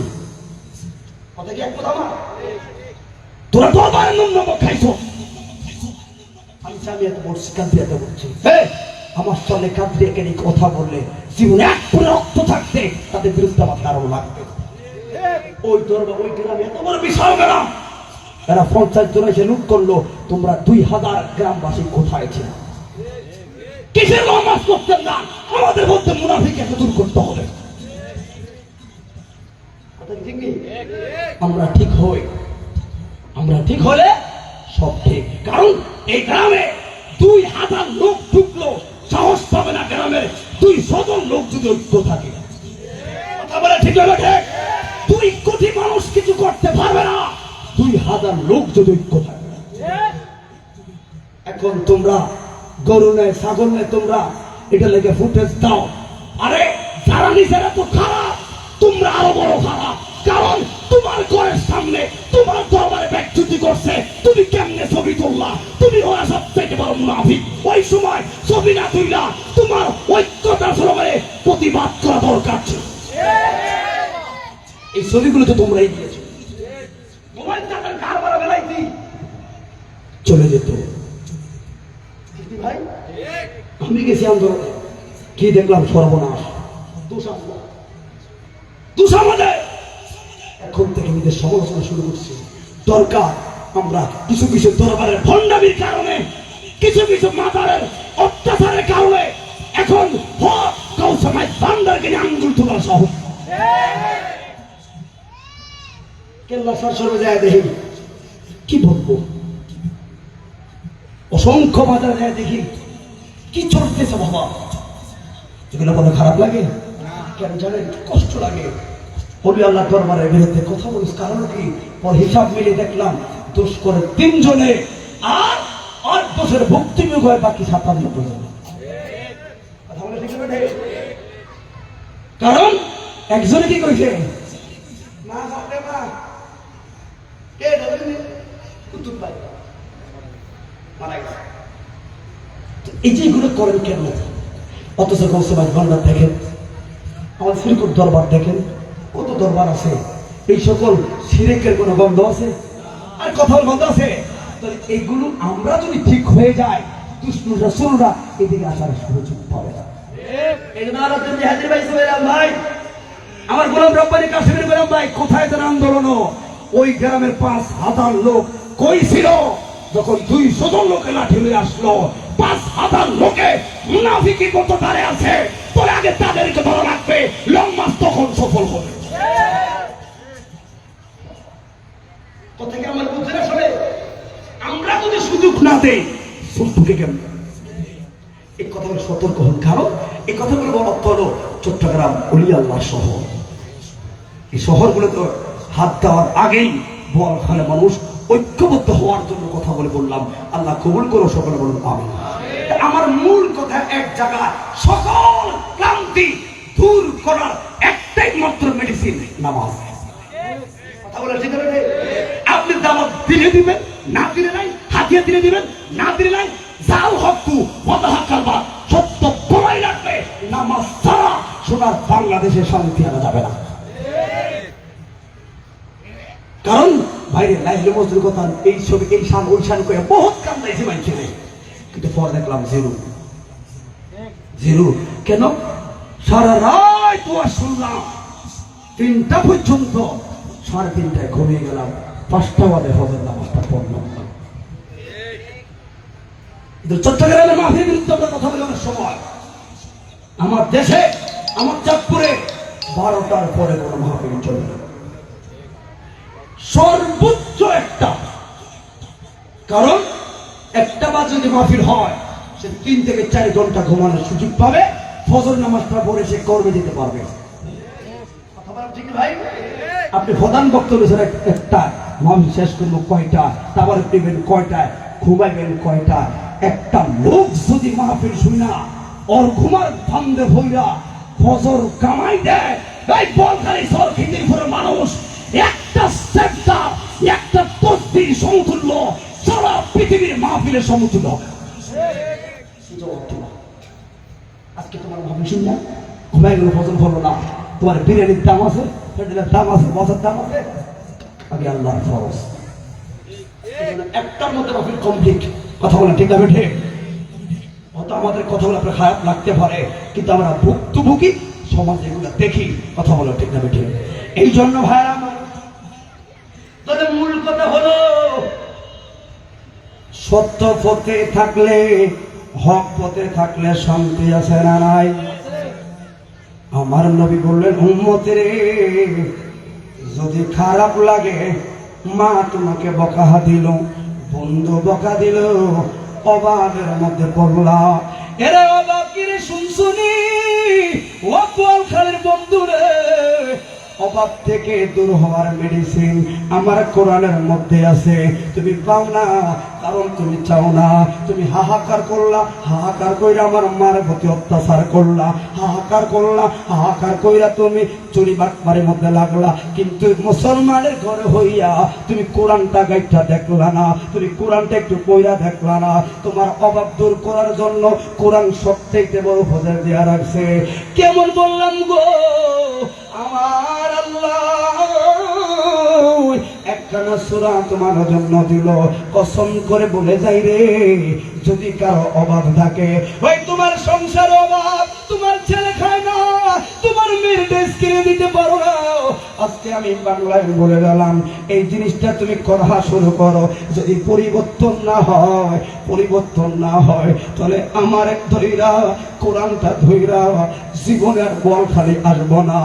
কথা কি এক কথা আমার? তোরা দরবারের নম্বর খাইছো, আমি এত বলছি, কাঁদতে এত বলছি, আমার সামনে কাঁদতে এখানে কথা বললে জীবনে এক পুরো রক্ত থাকতে তাদের বিরুদ্ধে আমার দাঁড়ানো লাগবে। ওই দরবার ওই গ্রামে এত বড় বিশাল গ্রাম, এরা 50 জন এসে লুট করলো, তোমরা 2000 গ্রামবাসী কোথায় ছিল? কিসের নামাজ করতেন না? আমাদের মধ্যে মুনাফিককে দূর করতে হবে। আমরা ঠিক হই, আমরা ঠিক হলে সব ঠিক। কারণ এই গ্রামে 2000 লোক ঢুকলো, সাহস পাবে না গ্রামের 200 জন লোক যদি ঐক্য থাকে। কথা বলে ঠিক হবে? ঠিক। 2 কোটি মানুষ কিছু করতে পারবে না 2000 লোক যদি ঐক্য থাকে। এখন তোমরা গরু নেয়, ছাগল নেয়, তোমরা এটা লেগে ফুটেজ দাও। আরে যারা নিজেরা তো খারাপ, তোমরা আরো বড় খারাপ। কারণ তোমার ঘরের সামনে তোমার দরবারে ব্যক্তিত্ব করছে, তুমি কেমনে ছবি তুললা? তুমি ওরা সবথেকে বড় মুনাফিক। ওই সময় ছবি না তুললা, তোমার ঐক্যতার সরকারে প্রতিবাদ করা দরকার ছিল। এই ছবিগুলো তো তোমরাই দিয়েছো। মোবাইল তাদের ঘর ভাড়া বেলাইছি চলে যেত ভাই। আমি গেছি আন্দোলনে, কি দেখলাম? সর্বনাশ, দোষ আমাদের। এখন থেকে নিজের সমালোচনা শুরু করছি। দরকার আমরা কিছু কিছু দরবারের ভণ্ডামির কারণে, কিছু কিছু মাতারের অত্যাচারের কারণে এখন আঙ্গুল তোলার সাহস কেল্লা সরসরে যায় দেখি, কি বলবো? অসংখ্য বাজার যায় দেখি কি চলতেছে বাবা। এগুলো বলে খারাপ লাগে? কেন জানেন? কষ্ট লাগে। বলি আল্লাহ দরবারের বিরুদ্ধে কথা বলিস, কারণ কি? পর হিসাব মিলে দেখলাম দোষ করে 3 জনে, আর 8 দোষের ভক্তিমুখ হয় বাকি 57 জন। কারণ একজনে কি কইছে, এই যে এগুলো করেন কেন? অথচ গৌসেবাজ ভান্ডার দেখেন, আমার শ্রীকুট দরবার দেখেন, কত দরবার আছে। এই সকল শিরেকের কোনো গন্ধ আছে? আর কথার গন্ধ আছে? এইগুলো আমরা যদি ঠিক হয়ে যায়, দুষ্কৃতরা শুরুরা এদিকে আসার সুযোগ পাবে না। ভাই, আমার গোলাম রব্বানি কাশ্মীর গোলাম ভাই, কোথায় তার আন্দোলন? ওই গ্রামের 5000 লোক কই ছিল যখন 200 জন লোকে লাঠি নিয়ে আসলো? 5000 লোকে মুনাফিকি মতো দাঁড়িয়ে আছে, পরে আগে তাদেরকে ধরা রাখবে, লং মাস তখন সফল হবে। কোথায় আমার বুঝতে না সবে? আমরা যদি সুযোগ না দেই, সুযোগে কেমন? এই কথাগুলো সতর্ক হন। কারণ এই কথাগুলো বড় হলো চট্টগ্রাম অলি আল্লাহ শহর। এই শহরগুলো তো হাত দেওয়ার আগেই বোয়ালখালে মানুষ ঐক্যবদ্ধ হওয়ার জন্য কথা বলে বললাম। আল্লাহ কবুল করো, সকলে বলুন আমিন। আমার মূল কথা এক জায়গায়, সকল ক্লান্তি দূর করার একটাই মাত্র মেডিসিন, নামাজ। কথা বলে ঠিক আছে? আপনি দাওয়াত দিলে দিবেন, না দিলে নাই, হাতিয়া দিলে দিবেন, না দিলে নাই, যাও হকু ওয়াদাহা কালবা, সত্য বলাই রাখবে। নামাজ ছাড়া সোনার বাংলাদেশে শান্তি আনা যাবে না। কারণ বাইরে লাইলে মজুর কথা, এই ছবি, এই শান, ওই শান করে বহুত কান্দাইছে মাইছে, কিন্তু পরে দেখলাম জিরো জিরো। কেন? সারা রাত দোয়া শুনলাম, 3টা পর্যন্ত, 3:30টায় ঘুমিয়ে গেলাম, 5টা বাজে ফজর নামাজটা পড়লাম। চট্টগ্রামের মাফিয়ার বিরুদ্ধে আমরা কথা বলি অনেক সময়। আমার দেশে, আমার চাঁদপুরে 12টার পরে কোনো মাহফিল চলবে না, সর্বোচ্চ একটা। কারণ একটা বাজে যদি মাহফিল হয়, সে 3 থেকে 4 ঘন্টা ঘুমানোর সুযোগ পাবে, ফজর নামাজটা পড়ে সে কর্মে যেতে পারবে। কথা বলা ঠিক ভাই? আপনি প্রধান বক্তব্য একটা মাহফিল শেষ করবো কয়টা, তারপরে পেবেন কয়টায়, ঘুমাইবেন কয়টা। একটা লোক যদি মাহফিল শুই না ওর ঘুমার ফান্দে ভইরা ফজর কামাই দেয়, এই বলখালি সরখিদির পুরো মানুষ একটা সেক্টর, একটা তসবির সমতুল্য সারা পৃথিবীর মাহফিলের সমতুল্য। আজকে তোমার মাহফিল শুন না, ঘুমাই গেল, ফজর হলো না, তোমার বিরিয়ানির দাম আছে, পেট্রোলের দাম আছে, বসার দাম আছে, আগে আল্লাহর ফরজ। একটার মধ্যে মাহফিল কমপ্লিট। কথা বলেন ঠিক না বেঠে? হয়তো আমাদের কথাগুলো আপনার খারাপ লাগতে পারে, কিন্তু আমরা ভুক্তভোগী সমাজে এগুলো দেখি। কথা বলেন ঠিক না বেঠে? এই জন্য ভাইরা আমার তাদের মূল কথা হলো, সত্য পথে থাকলে, হক পথে থাকলে শান্তি আছে না নাই? আমার নবী বললেন, উম্মতের যদি খারাপ লাগে, মা তোমাকে বকা দিল, বন্ধু বকা দিল, অবাধের মধ্যে পড়লা, এরা অবাক কিরে শুনছুনি, ও বলখালের বন্ধু রে, অভাব থেকে দূর হওয়ার মেডিসিন আমার কোরআনের মধ্যে আছে। তুমি পাও না কারণ তুমি চাও না। তুমি হাহাকার করলা, হাহাকার কইরা আমার মার প্রতি অত্যাচার করলা, হাহাকার করলা, হাহাকার কইরা তুমি চুরি বাটপারের মধ্যে লাগলা, কিন্তু মুসলমানের ঘরে হইয়া তুমি কোরআনটা গাইটা দেখলা না, তুমি কোরআনটা একটু পইরা দেখলা না। তোমার অভাব দূর করার জন্য কোরআন সবথেকে বড় ফজল দেয়া রাখছে। কেমন বললাম গো, আমার আল্লাহ একখানা সূরা তোমার জন্য দিল, কসম করে বলে যাই রে, যদি কারো অভাব থাকে, ওই তোমার সংসার অভাব, তোমার ছেলে খায় না, তোমার মেয়ের ড্রেস কিনে দিতে পারো না, আজকে আমি বাংলায় বলে গেলাম, এই জিনিসটা তুমি করা শুরু করো। যদি পরিবর্তন না হয়, পরিবর্তন না হয়, তাহলে আমার এক ধৈরা কোরআনটা ধৈরা জীবনে আর বল খালি আসবো না।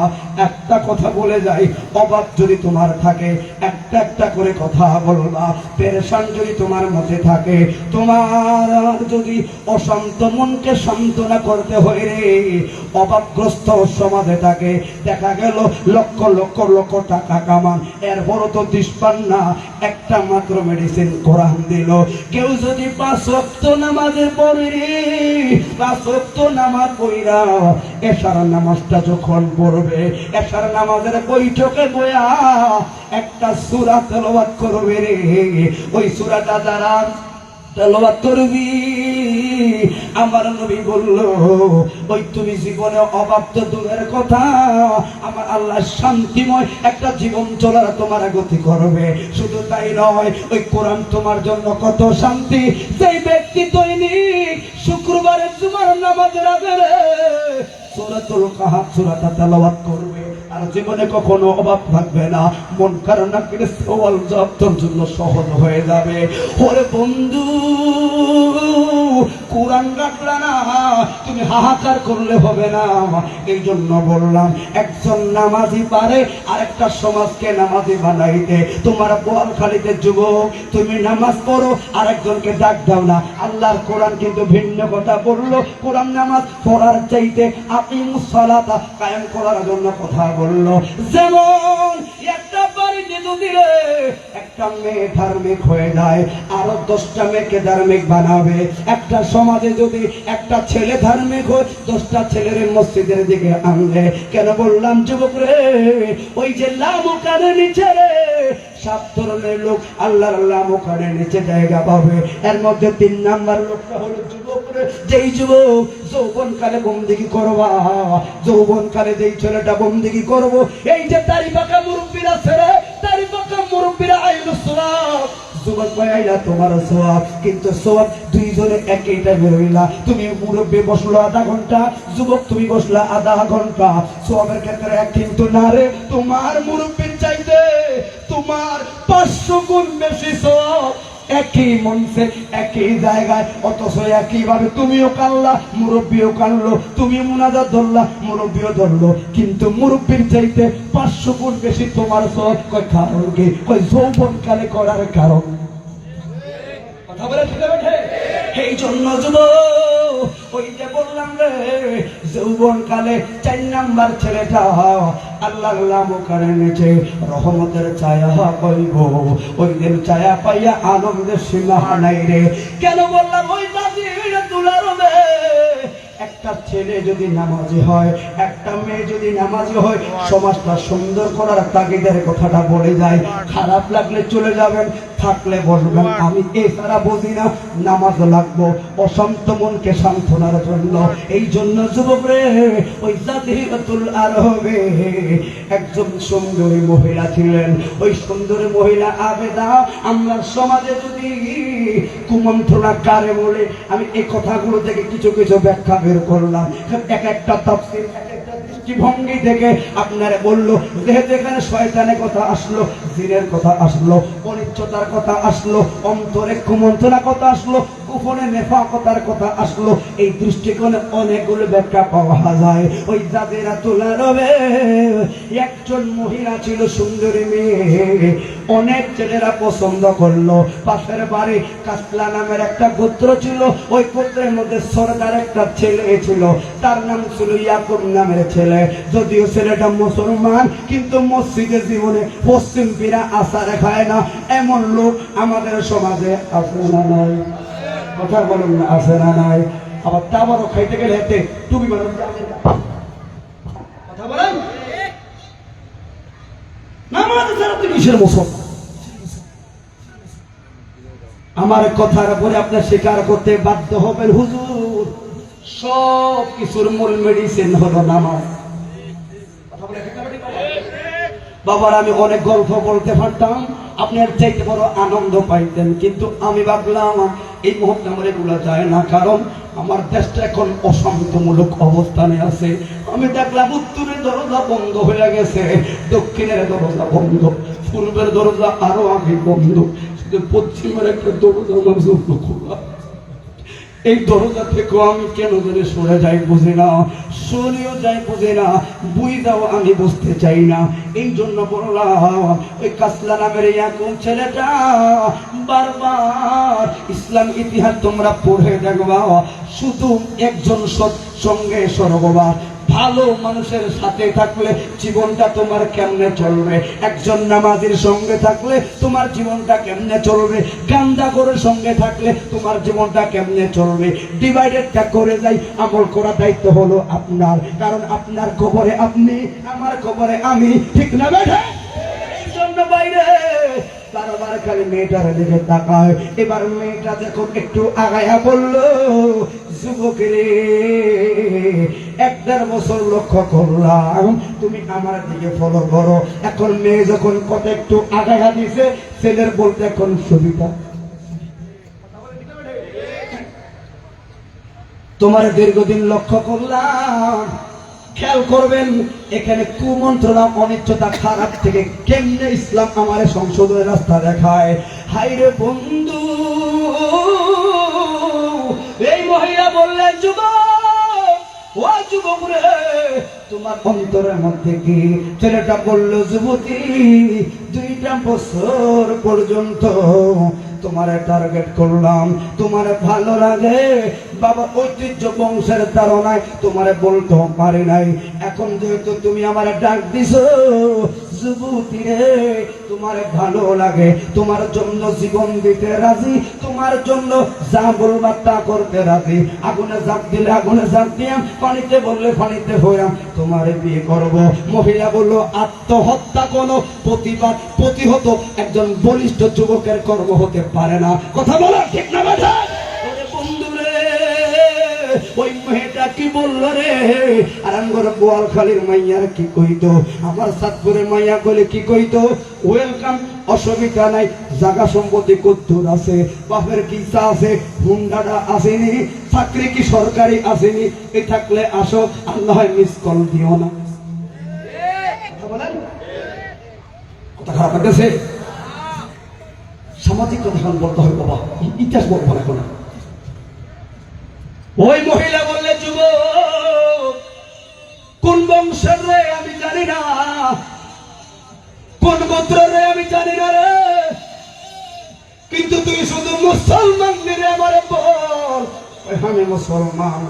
একটা কথা বলে যাই, অভাব যদি তোমার থাকে, একটা একটা করে কথা বলবা। পেরেশান যদি তোমার মধ্যে থাকে, তোমার যদি অশান্ত মনকে সান্ত্বনা করতে হয় রে, অভাবগ্রস্ত সমাজে থাকে, দেখা গেল লক্ষ লক্ষ লক্ষ টাকা কামান, এরপরও তো দিশপান না, একটা মাত্র মেডিসিন কোরআন দিল। কেউ যদি 5 ওয়াক্ত নামাজের পড়ে রে, 5 ওয়াক্ত নামাজ পড়া, এশার নামাজটা যখন পড়বে, এশার নামাজের বৈঠকে বয়া একটা সূরা তেলাওয়াত করবে রে, ওই সূরাটা যারা তেলাওয়াত করবি, আমার নবী বলল, ওই তুমি জীবনে অভাব তো দূরের কথা, আমার আল্লাহ শান্তিময় একটা জীবন চলার তোমার গতি করবে। শুধু তাই নয়, ওই কোরআন তোমার জন্য কত শান্তি। সেই ব্যক্তি দৈনিক শুক্রবারে জুমার নামাজের আগে সূরাতুল কাহাফ সূরাটা তেলাওয়াত করবে, আর জীবনে কখনো অভাব থাকবে না। মন খারাপ না করে সওয়াল জবাব তোর জন্য সহজ হয়ে যাবে। ওরে বন্ধু, কোরআন রাখলা না, তুমি হাহাকার করলে হবে না। এই জন্য বললাম, একজন নামাজি পারে আরেকটা সমাজকে নামাজি বানাইতে। তোমার বোয়ালখালীতে যুবক, তুমি নামাজ পড়ো, আরেকজনকে ডাক দাও না। আল্লাহর কোরআন কিন্তু ভিন্ন কথা বললো। কোরআন নামাজ পড়ার চাইতে আকিমুস সালাতা কায়েম করার জন্য কথা বললো। যেমন একটা বাড়িতে যদি একটা মেয়ে ধার্মিক হয়ে যায়, আরো 10টা মেয়েকে ধার্মিক বানাবে। একটা সমাজে যদি একটা ছেলে ধার্মিক হয়, 10টা ছেলের মসজিদের দিকে আনবে। কেন বললাম যুবক রে, ওই যে লামুকানের নিচে রে 7 ধরনের লোক আল্লাহর লামুকানের নিচে জায়গা পাবে। এর মধ্যে 3 নাম্বার লোকটা হলো যুবক রে, যেই যুবক যৌবনকালে বন্দেগী করবা, যৌবনকালে যেই ছেলেটা বন্দেগী করবো, এই যে দাড়ি পাকা মুরব্বীরা ছেড়ে, দাড়ি পাকা মুরব্বীরা আইলুস সালাত, যুবক ভাইরা তোমার সওয়াব, কিন্তু সওয়াব দুইজনে একই টাইমে রইলা। তুমি মুরব্বী বসলো আধা ঘন্টা, যুবক তুমি বসলা আধা ঘন্টা, সওয়াবের ক্ষেত্রে এক কিন্তু না রে। তোমার মুরব্বীর চাইতে তোমার 500 গুণ বেশি সওয়াব একই মঞ্চে একই জায়গায়, অথচ একইভাবে তুমিও কাল্লা মুরব্বীও কানলো, তুমি মুনাজাত ধরলা মুরব্বীও ধরলো, কিন্তু মুরব্বীর চাইতে 500 গুণ বেশি তোমার সওয়াব। কয় কারণ কি? কয় যৌবনকালে করার কারণ। কথা বলে ঠিক আছে? এই জন্য যুবক, ওই যে বললাম রে, যৌবনকালে 4 নাম্বার ছেলেটা আল্লাহর লামকারে নিচে রহমতের ছায়া পাইব, ওই দিন ছায়া পাইয়া আনন্দের সীমা নাই রে। কেন বললাম? ওই দাদির দুলারবে একটা ছেলে যদি নামাজি হয়, একটা মেয়ে যদি নামাজি হয়, সমাজটা সুন্দর করার তাগিদের কথাটা বলে যায়। খারাপ লাগলে চলে যাবেন, থাকলে বলবেন আমি এছাড়া বুঝি না, নামাজ লাগবো অশান্ত মনকে সান্ত্বনার জন্য। এই জন্য যুবক রে, ওই জাতিরাতুল আরবে একজন সুন্দরী মহিলা ছিলেন। ওই সুন্দরী মহিলা আবেদা আমরা সমাজে যদি কুমন্ত্রণা কারে বলে, আমি এই কথাগুলো থেকে কিছু কিছু ব্যাখ্যা বের করলাম। এক একটা তাফসীর, এক একটা দৃষ্টিভঙ্গি থেকে আপনারা বললো, যেহেতু এখানে শয়তানের কথা আসলো, জিনের কথা আসলো, অনিচ্ছতার কথা আসলো, অন্তরে কুমন্ত্রণা কথা আসলো, গোপনে নেফাকতার কথা আসলো, এই দৃষ্টিকোণে অনেকগুলো ব্যাখ্যা পাওয়া যায়। ওই জাতিরাতুল আরবে একজন মহিলা ছিল, সুন্দরী মেয়ে, অনেক ছেলেরা পছন্দ করলো। পাশের বাড়ি কাসলা নামের একটা গোত্র ছিল, ওই গোত্রের মধ্যে সরদার একটা ছেলে ছিল, তার নাম ছিল ইয়াকুব নামের ছেলে। যদিও ছেলেটা মুসলমান, কিন্তু মসজিদে জীবনে পশ্চিম ফিরা আসার খায় না, এমন লোক আমাদের সমাজে আছে না নাই? কথা বলুন না, আছে না নাই? আবার তাবারও খাইতে গেলে হেঁটে টুপি বানানো, কথা বলেন। নামাজ ছাড়া তো কিসের মুসলমান? আমার কথার পরে আপনি স্বীকার করতে বাধ্য হবেন, হুজুর সব কিছুর মূল মেডিসিন হলো নামাজ। বাবার আমি অনেক গল্প বলতে পারতাম, আপনি আর চাইতে বড় আনন্দ পাইতেন, কিন্তু আমি ভাবলাম এই মুহূর্তে আমার এগুলো যায় না, কারণ আমার দেশটা এখন অশান্তমূলক অবস্থানে আছে। আমি দেখলাম উত্তরের দরজা বন্ধ হয়ে গেছে, দক্ষিণের দরজা বন্ধ, পূর্বের দরজা আরো আগে বন্ধ, শুধু পশ্চিমের একটা দরজা আমার জন্য খোলা। এই দরজা থেকেও আমি কেন জানি সরে যাই বুঝি না, সরেও যাই বুঝি না, বুঝাও আমি বুঝতে চাই না। এই জন্য বললাম, ওই কাসলা নামের ইয়াকুব ছেলেটা বারবার ইসলাম ইতিহাস তোমরা পড়ে দেখবা, শুধু একজন সৎসঙ্গে সরববার ভালো মানুষের সাথে থাকলে জীবনটা তোমার কেমনে চলবে, একজন নামাজীর সঙ্গে থাকলে তোমার জীবনটা কেমনে চলবে, গান্দাখোরের সঙ্গে থাকলে তোমার জীবনটা কেমনে চলবে। ডিভাইডেডটা করে যাই, আমল করার দায়িত্ব হলো আপনার, কারণ আপনার খবরে আপনি, আমার খবরে আমি, ঠিক না বেঠা? এই জন্য বাইরে বারবার খালি মেয়েটার দিকে তাকায়। এবার মেয়েটা যখন একটু আগায়া বললো, যুবক রে 1-1.5 বছর লক্ষ্য করলাম তুমি আমার দিকে ফলো করো। এখন মেয়ে যখন কত একটু আগায়া দিছে, ছেলের বলতে এখন সুবিধা। তোমার দীর্ঘদিন লক্ষ্য করলাম, খেয়াল করবেন এখানে কুমন্ত্রণা, অনিচ্ছতা, খারাপ থেকে কেমনে ইসলাম আমার সংশোধনের রাস্তা দেখায়। হাইরে বন্ধু, এই মহিলা বললেন, যুবক, ও যুবক রে, তোমার অন্তরের মধ্যে কি? ছেলেটা বলল, যুবতী 2টা বছর পর্যন্ত তোমারে টার্গেট করলাম, তোমারে ভালো লাগে, বাবা ঐতিহ্য বংশের ধারণায় তোমারে বলতে পারি নাই। এখন যেহেতু তুমি আমারে ডাক দিছো, যুবতী রে, তোমারে ভালো লাগে, তোমার জন্য জীবন দিতে রাজি, তোমার জন্য যা বলবা তা করতে রাজি। আগুনে ঝাঁপ দিলে আগুনে ঝাঁপ দিয়াম, পানিতে বললে পানিতে হইয়াম, তোমারে বিয়ে করব। মহিলা বলল, আত্মহত্যা কোনো প্রতিহত একজন বলিষ্ঠ যুবকের কর্ম হতে পারে না। কথা বলা ঠিক না বেটা? ওই মেয়েটা কি বললো রে, আর আমার বোয়ালখালীর মাইয়ার কি কইতো, আমার সাতপুরের মাইয়া কইলে কি কইতো, ওয়েলকাম, অসুবিধা নাই, জায়গা সম্পত্তি কদ্দুর আছে, বাপের কি চা আছে, হুন্ডাটা আসেনি, চাকরি কি সরকারি আসেনি, এই থাকলে আসো, আল্লাহ মিস কল দিও না। কথা বলেন, কথা খারাপ লাগতেছে? সামাজিক কথা বলতে হয় বাবা, ইতিহাস বলবো না এখন। ওই মহিলা বললে, যুবক কোন বংশের রে আমি জানি না, কোন গোত্র রে আমি জানি না রে, কিন্তু তুই শুধু মুসলমান রে আমারে বল। আমি মুসলমান।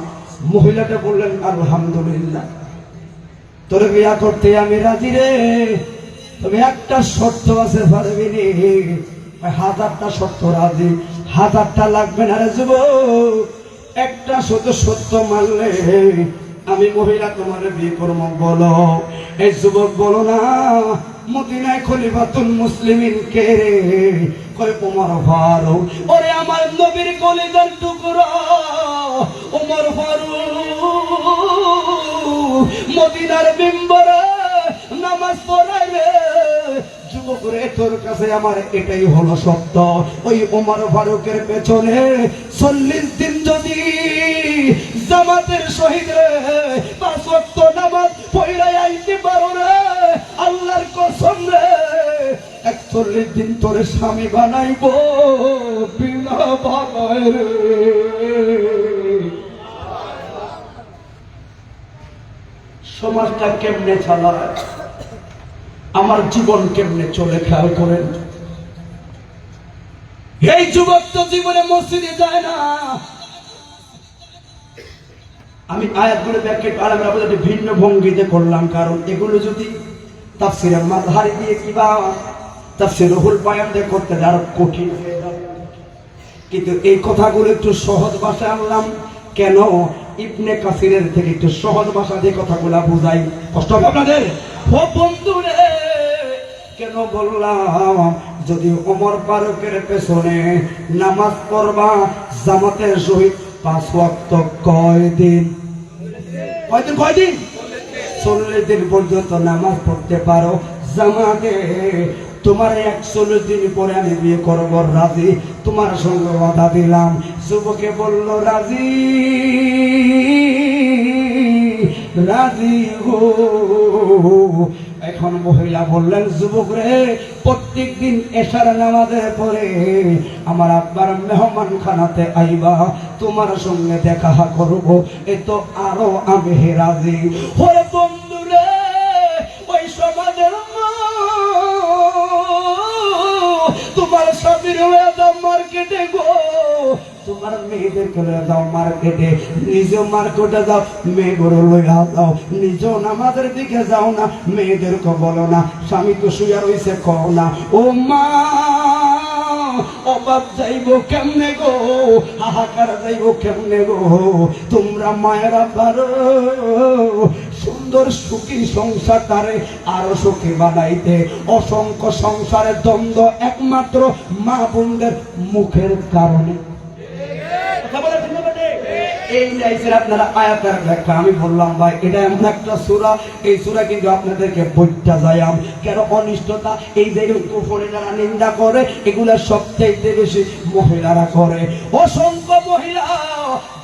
মহিলাটা বললেন, আলহামদুলিল্লাহ, তোর বিয়া করতে আমি রাজি রে, তবে একটা শর্ত আছে, পারবি নি? 1000টা শর্ত রাজি, 1000টা লাগবে না রে যুবক, একটা শুধু সত্য মানলে আমি মহিলা তোমার বিয়ে করবো। বলো। এই যুবক বলো না, মদিনায় খলিফাতুল মুসলিমিন কে রে? কয় ওমর ফারুক। ওরে আমার নবীর কলিজার টুকরা ওমর ফারুক মদিনার মিম্বরে নামাজ পড়ায় রে। যুবক রে, তোর কাছে আমার এটাই হলো সত্য। ওই ওমর ফারুকের পেছনে 40 দিন যদি জামাতের শহীদ রে 5 ওয়াক্ত নামাজ পড়াই আইতে পারো রে, আল্লাহর কসম রে 41 দিন তোর স্বামী বানাইবো বিনা বানায় রে। সমাজটা কেমনে চালায়, আমার জীবন কেমনে চলে, খেয়াল করেন। এই যুবক তো জীবনে মসজিদে যায় না। আমি আয়াতগুলো ব্যাখ্যা আলাদা ভিন্ন ভঙ্গিতে করলাম, কারণ এগুলো যদি তাফসীরে মাযহারি দিয়ে কিবা তাফসীর রুহুল বায়ান দিয়ে করতে আরো কঠিন হয়ে যাবে। কিন্তু এই কথাগুলো একটু সহজ ভাষায় আনলাম কেন, ইবনে কাসিরের থেকে একটু সহজ ভাষা দিয়ে কথাগুলা বুঝাই। কষ্ট হবে আপনাদের? ও বন্ধুরে, কেন বললাম, যদি ওমর ফারুকের পেছনে নামাজ পড়বা জামাতের সহিত 5 ওয়াক্ত কয়দিন 40 দিন পর্যন্ত নামাজ পড়তে পারো জামাতে, তোমার 41 দিন পরে আমি বিয়ে করব, রাজি? তোমার সঙ্গে কথা দিলাম। যুবকে বলল, রাজি রাজি গো। এখন মহিলা বললেন, যুবক রে, প্রত্যেক দিন এশার নামাজের পরে আমার আব্বার মেহমান খানাতে আইবা, তোমার সঙ্গে দেখা করব, এ তো আরো আমি রাজি। ওরে বন্ধু রে, ওই সমাজের তোমার স্বামীর হয়ে দাও মার্কেটে গো, তোমার মেয়েদেরকে লয়ে যাও মার্কেটে, নিজেও মার্কেটে যাও, মেয়েগুলো লইয়া যাও, নিজেও নামাজের দিকে যাও না, মেয়েদেরকে বলো না স্বামী তো শুয়ে রইছে, কও না ও মা অবাক যাইব কেমনে গো, হাহাকার যাইব কেমনে গো, তোমরা মায়েরা পারো সুন্দর সুখী সংসারটারে আরো সুখী বানাইতে। অসংখ্য সংসারের দ্বন্দ্ব একমাত্র মা বোনদের মুখের কারণে। এই লাইফের আপনারা আয়াতের ব্যাখ্যা আমি বললাম ভাই, এটা এমন একটা সূরা, এই সূরা কিন্তু আপনাদেরকে বইটা যায়াম কেন অনিষ্টতা, এই যে কুফরে যারা নিন্দা করে এগুলা সবচেয়ে বেশি মহিলারা করে। অসংখ্য মহিলা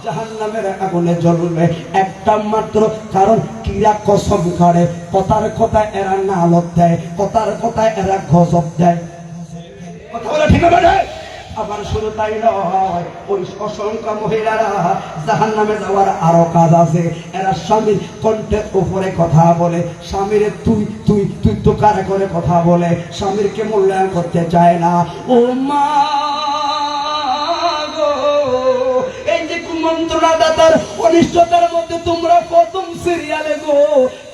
জাহান্নামের আগুনে জ্বলবে একটা মাত্র কারণ, কিরা কসম কাড়ে, কথার কথা এরা নালত দেয়, কথার কথা এরা গজব দেয়। কথা বলে ঠিক আছে? আবার শুধু তাই নয়, ওই অসংখ্য মহিলারা জাহান্নামে যাওয়ার আরো কাজ আছে। এরা স্বামীর কণ্ঠের উপরে কথা বলে, স্বামীর তুই তুই তুই তো কারে করে কথা বলে, স্বামীরকে মূল্যায়ন করতে চায় না। ও মা গো, এই যে কুমন্ত্রণাদাতার অনিষ্টতার মধ্যে তোমরা প্রথম সিরিয়ালে গো,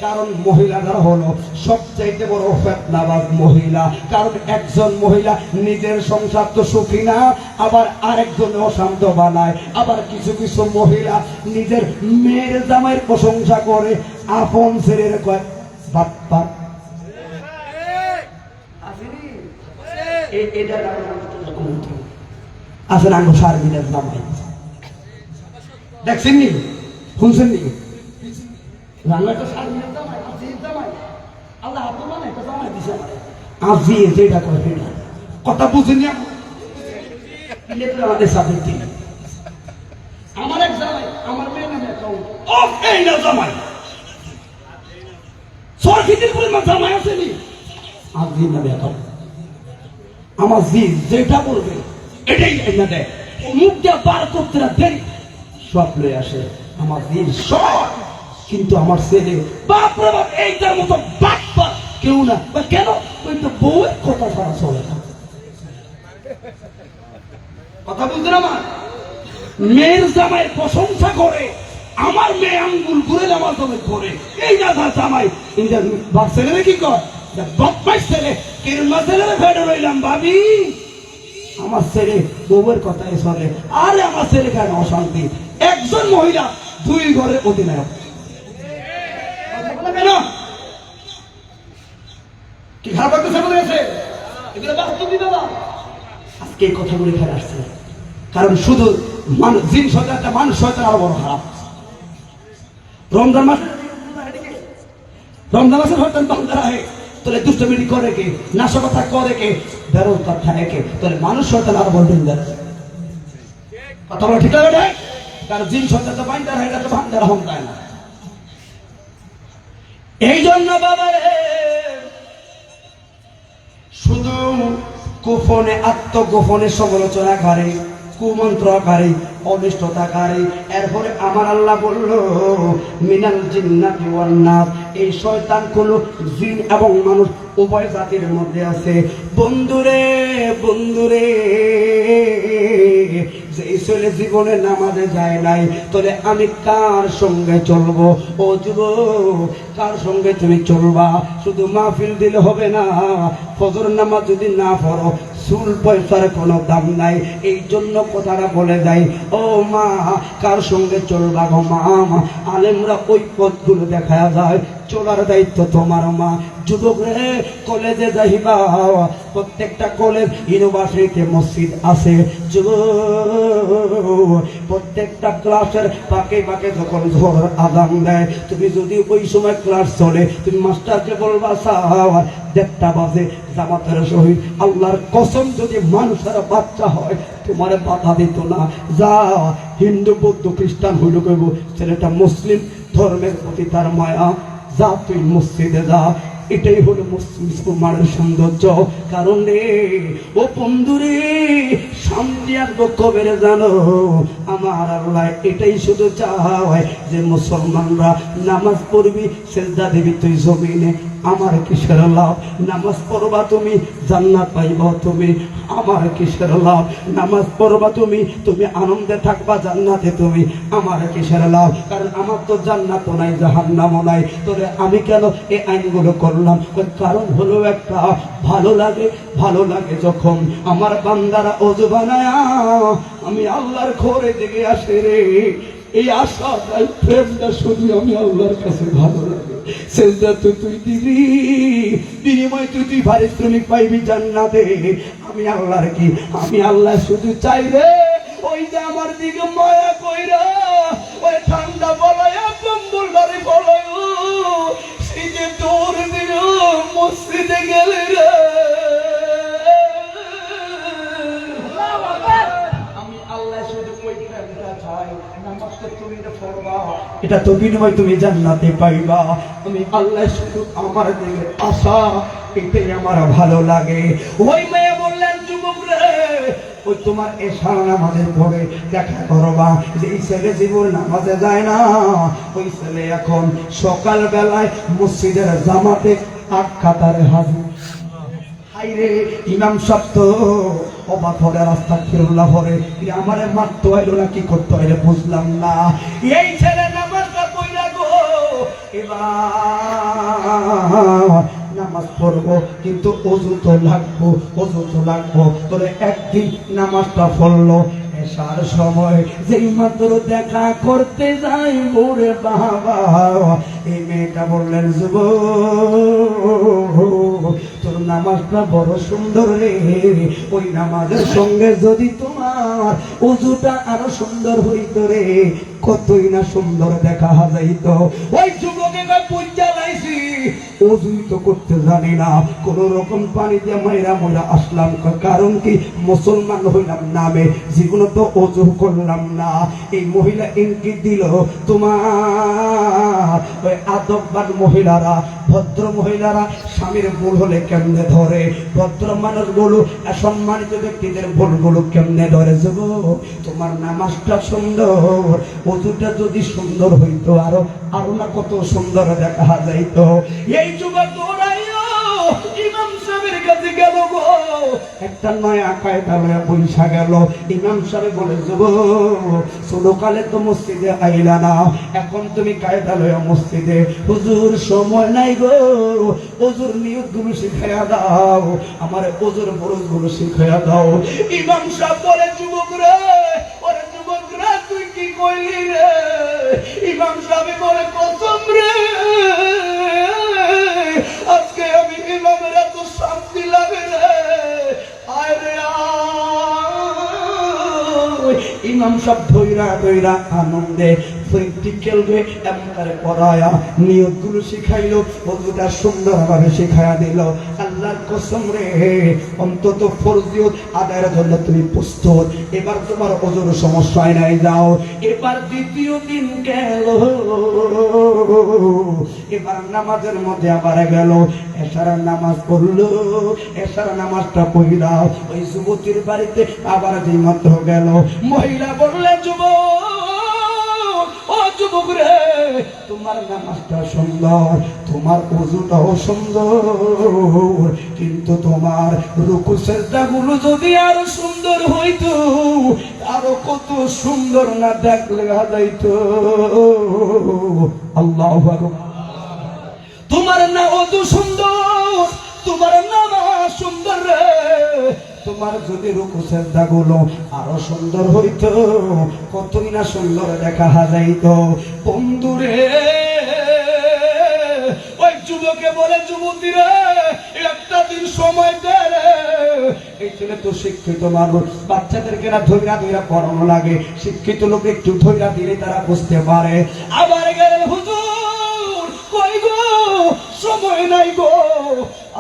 কারণ মহিলারা হলো সবচাইতে বড় ফিতনাবাজ মহিলা। কারণ একজন মহিলা নিজের সংসার তো সুখী না, আবার আরেকজন অশান্ত বানায়। আবার কিছু কিছু মহিলা নিজের মেয়ের জামাইয়ের প্রশংসা করে, আপন ছেলের কয় বাপ্পা। আসেন আঙ্গ সারবিনের জামাই দেখছেন নি, শুনছেন নি? রান্নাটা সারবিনের জামাই, আজির জামাই, আল্লাহ আপনার একটা জামাই দিছে আজি, যেটা করে সেটা কথা বুঝেনি। আমাদের সাথে আমার এক জামাই, আমার মেয়ে নামে এই না জামাই সরকিতির পরিমাণ জামাই আসেনি, আজি নামে আমার জি যেটা বলবে এটাই এনে দেয়। ও মুখ দিয়ে বার করতে না দেরি সব লয়ে আসে আমার জির সব। কিন্তু আমার ছেলে বাপরে বাপ এইটার মতো বাপ কেউ না। কেন? ওই তো বউয়ের কথা ছাড়া চলে না। কথা বুঝতে না? আমার মেয়ের জামাই প্রশংসা করে, আমার মেয়ে আঙ্গুল ঘুরে আমার জামাই করে। এই না জামাই বাপ ছেলে কি কর বদমাইশ ছেলে কিরমা ছেলে ফেটে রইলাম ভাবি। আমার ছেলে বউয়ের কথাই চলে। আরে আমার ছেলে কেন অশান্তি? একজন মহিলা দুই ঘরের অধিনায়ক। কেন কি খারাপ লাগতেছে বলে গেছে? এগুলো বাস্তবিক বাবা। আজকে এই কথাগুলি খেলে আসছে কারণ শুধু মানুষ জিন শয়তানটা মানুষ শয়তান আরো বড় খারাপ। রমজান মাসে শয়তান বান্দারা হয় তোলে দুষ্টমিটি করে কে, নাশকতা করে কে, বেরোজগার থাকে কে, তোলে মানুষ শয়তান আরো বড় ডেঞ্জার। কথা বলা ঠিক লাগে? কারণ জিন শয়তান তো বান্দার হয়, এটা তো বান্দার হম যায় না। এই জন্য বাবা রে শুধু গোপনে আত্মগোপনে সমালোচনাকারী, কুমন্ত্রকারী, অনিষ্টতাকারী। এরপরে আমার আল্লাহ বলল মিনাল জিন্নাতি ওয়ান নাস, এই শয়তান কোন জিন এবং মানুষ উভয় জাতির মধ্যে আছে। বন্ধুরে বন্ধুরে যে ছেলে জীবনে নামাজে যায় নাই, তাহলে আমি কার সঙ্গে চলবো? ও যুবক, কার সঙ্গে তুমি চলবা? শুধু মাহফিল দিলে হবে না। ফজর নামাজ যদি না পড়ো চুল পয়সার কোনো দাম নাই। এই জন্য কথাটা বলে যাই, ও মা কার সঙ্গে চলবা গো মা? আলেমরা ওই পথগুলো দেখা যায়, চলার দায়িত্ব তোমার মা। যুবক রে কলেজে যাইবা, প্রত্যেকটা কলেজ ইউনিভার্সিটিতে মসজিদ আছে। যুবক প্রত্যেকটা ক্লাসের পাকে পাকে যখন ঝড় আদান দেয়, তুমি যদি ওই সময় ক্লাস চলে, তুমি মাস্টারকে বলবা স্যার 1:30 বাজে জামাতের সহিত। আল্লাহর কসম যদি মানুষের বাচ্চা হয় তোমার বাধা দিত না। যা হিন্দু বৌদ্ধ খ্রিস্টান হইল কইব ছেলেটা মুসলিম ধর্মের প্রতি তার মায়া, যা তুই মসজিদে যা। এটাই হলো মুসলমানের সৌন্দর্য। কারণ রে ও বন্ধুরে সামনে আসবো কবের জানো, আমার আল্লাহ এটাই শুধু চায় যে মুসলমানরা নামাজ পড়বি, সেজদা দিবি তুই জমিনে, আমার কিসের লাভ? নামাজ পড়বা তুমি জান্নাত পাইবা তুমি, আমার কিসের লাভ? নামাজ পড়বা তুমি, তুমি আনন্দে থাকবা জান্নাতে তুমি, আমার কিসের লাভ? কারণ আমার তো জান্নাতও নাই জাহান্নামও নাই। তোরে আমি কেন এই আইনগুলো করলাম? কারণ হলো একটা, ভালো লাগে যখন আমার বান্দারা ওযু বানায়া আমি আল্লাহর ঘরে দিকে আসে রে। এই আশা তাই প্রেমটা শুধু আমি আল্লাহর কাছে ভালো লাগে। সেজদা তো তুই দিবি, বিনিময় তুই পারিশ্রমিক পাইবি জান্নাতে। আমি আল্লাহর কি, আমি আল্লাহ শুধু চাই রে ওই যে আমার দিকে মায়া কইরা ওই ঠান্ডা বলায়া কম্বল ধরে বলয় শীতে তোর দিল মসজিদে গেলে রে। আমি আল্লাহ শুধু ওই প্রেমটা চাই, নামাজটা তুমি পড়বা, এটা তো বিনিময় তুমি জান্নাতে পাইবা। আমি আল্লাহ শুধু আমার দিকে আশা, এটাই আমার ভালো লাগে। ওই মেয়ে বললেন যুবক রে ওই তোমার এশার নামাজের পরে দেখা করবা যে এই ছেলে জীবন নামাজে যায় না, ওই ছেলে এখন সকাল বেলায় মসজিদের জামাতে আট কাতারে হাজির। হাইরে ইমাম সাহেব তো অবাক হয়ে রাস্তা ফিরুল্লাহ পরে আমারে মারতে হইলো না কি করতে হইলো বুঝলাম না। এই ছেলে নামাজটা কইরা গো এবার নামাজ পড়বো, কিন্তু অজু তো লাগবো। তোরে একদিন নামাজটা পড়লো এশার সময়, যেই মাত্র দেখা করতে যাই ওরে বাবা, এই মেয়েটা বললেন যুবক তোর নামাজটা বড় সুন্দর রে, ওই নামাজের সঙ্গে যদি তোমার ওযুটা আরো সুন্দর হইতো রে, কতই না সুন্দর দেখা যাইতো। ওই যুবকে বুঝা লাইছি অজুই তো করতে জানি না, কোন রকম পানি দিয়ে মাইরা মইরা আসলাম, কারণ কি মুসলমান হইলাম নামে, জীবনে তো অজু করলাম না। এই মহিলা ইঙ্গিত দিল, তোমার ওই আদববান মহিলারা, ভদ্র মহিলারা স্বামীর ভুল হলে কেমনে ধরে, ভদ্র মানুষগুলো সম্মানিত ব্যক্তিদের ভুলগুলো কেমনে ধরে। যাব তোমার নামাজটা সুন্দর, অজুটা যদি সুন্দর হইতো আরো আরো না কত সুন্দর দেখা যাইতো। এই যুবক দৌড়াইও ইমাম সাহেবের কাছে গেল গো, একটা নয়া কায়দা লয়া বইসা গেল। ইমাম সাহেব বলে, যাব ছোটকালে তো মসজিদে আইলা না, এখন তুমি কায়দা লয়া মসজিদে। হুজুর সময় নাই গো, ওজুর নিয়ত গুলো শিখাইয়া দাও, আমার ওজুর বরজ গুলো শিখাইয়া দাও। ইমাম সাহেব বলে, যুবক রে, ওরে যুবক রে, তুই কি কইলি রে? ইমাম সাহেব বলে, কসম রে, আজকে আমি ইমামের এত শান্তি লাগে রে, আয় রে আয়। ইমাম সাহেব ধৈরা ধৈরা আনন্দে প্র্যাকটিক্যাল রে এমন পড়ায়া নিয়তগুলো শিখাইলো, ওজুটা সুন্দরভাবে শিখাইয়া দিল। আল্লাহর কসম রে, অন্তত ফরজিয়ত আদায়ের জন্য তুমি প্রস্তুত, এবার তোমার ওজুর সমস্যায় নাই, যাও। এবার দ্বিতীয় দিন গেল, এবার নামাজের মধ্যে আবার গেল, এশার নামাজ পড়লো, এশার নামাজটা পড়িলা ওই যুবতীর বাড়িতে আবার যেই মাত্র গেল, মহিলা বললে, যুবক, ও যুবক রে, তোমার নামাজটা সুন্দর, তোমার ওযুটাও সুন্দর, কিন্তু তোমার রুকু সিজদাগুলো যদি আরো সুন্দর হইতো, আরো কত সুন্দর না দেখলে যাইতো। আল্লাহু আকবার। তোমার না ওযু সুন্দর, তোমার নামাজ সুন্দর রে, তোমার যদি রুকু সিজদাগুলো আরো সুন্দর হইতো, কতই না সুন্দর দেখা যাইতো। বন্ধুরে, ওই যুবকে বলে, যুবতী রে, একটা দিন সময় দে রে। এই ছেলে তো শিক্ষিত মানুষ, বাচ্চাদেরকে না ধৈরা ধৈরা পড়ানো লাগে, শিক্ষিত লোক একটু ধৈরা দিলে তারা বুঝতে পারে। আবার গেলেন, হুজুর কই গো, সময় নাই গো,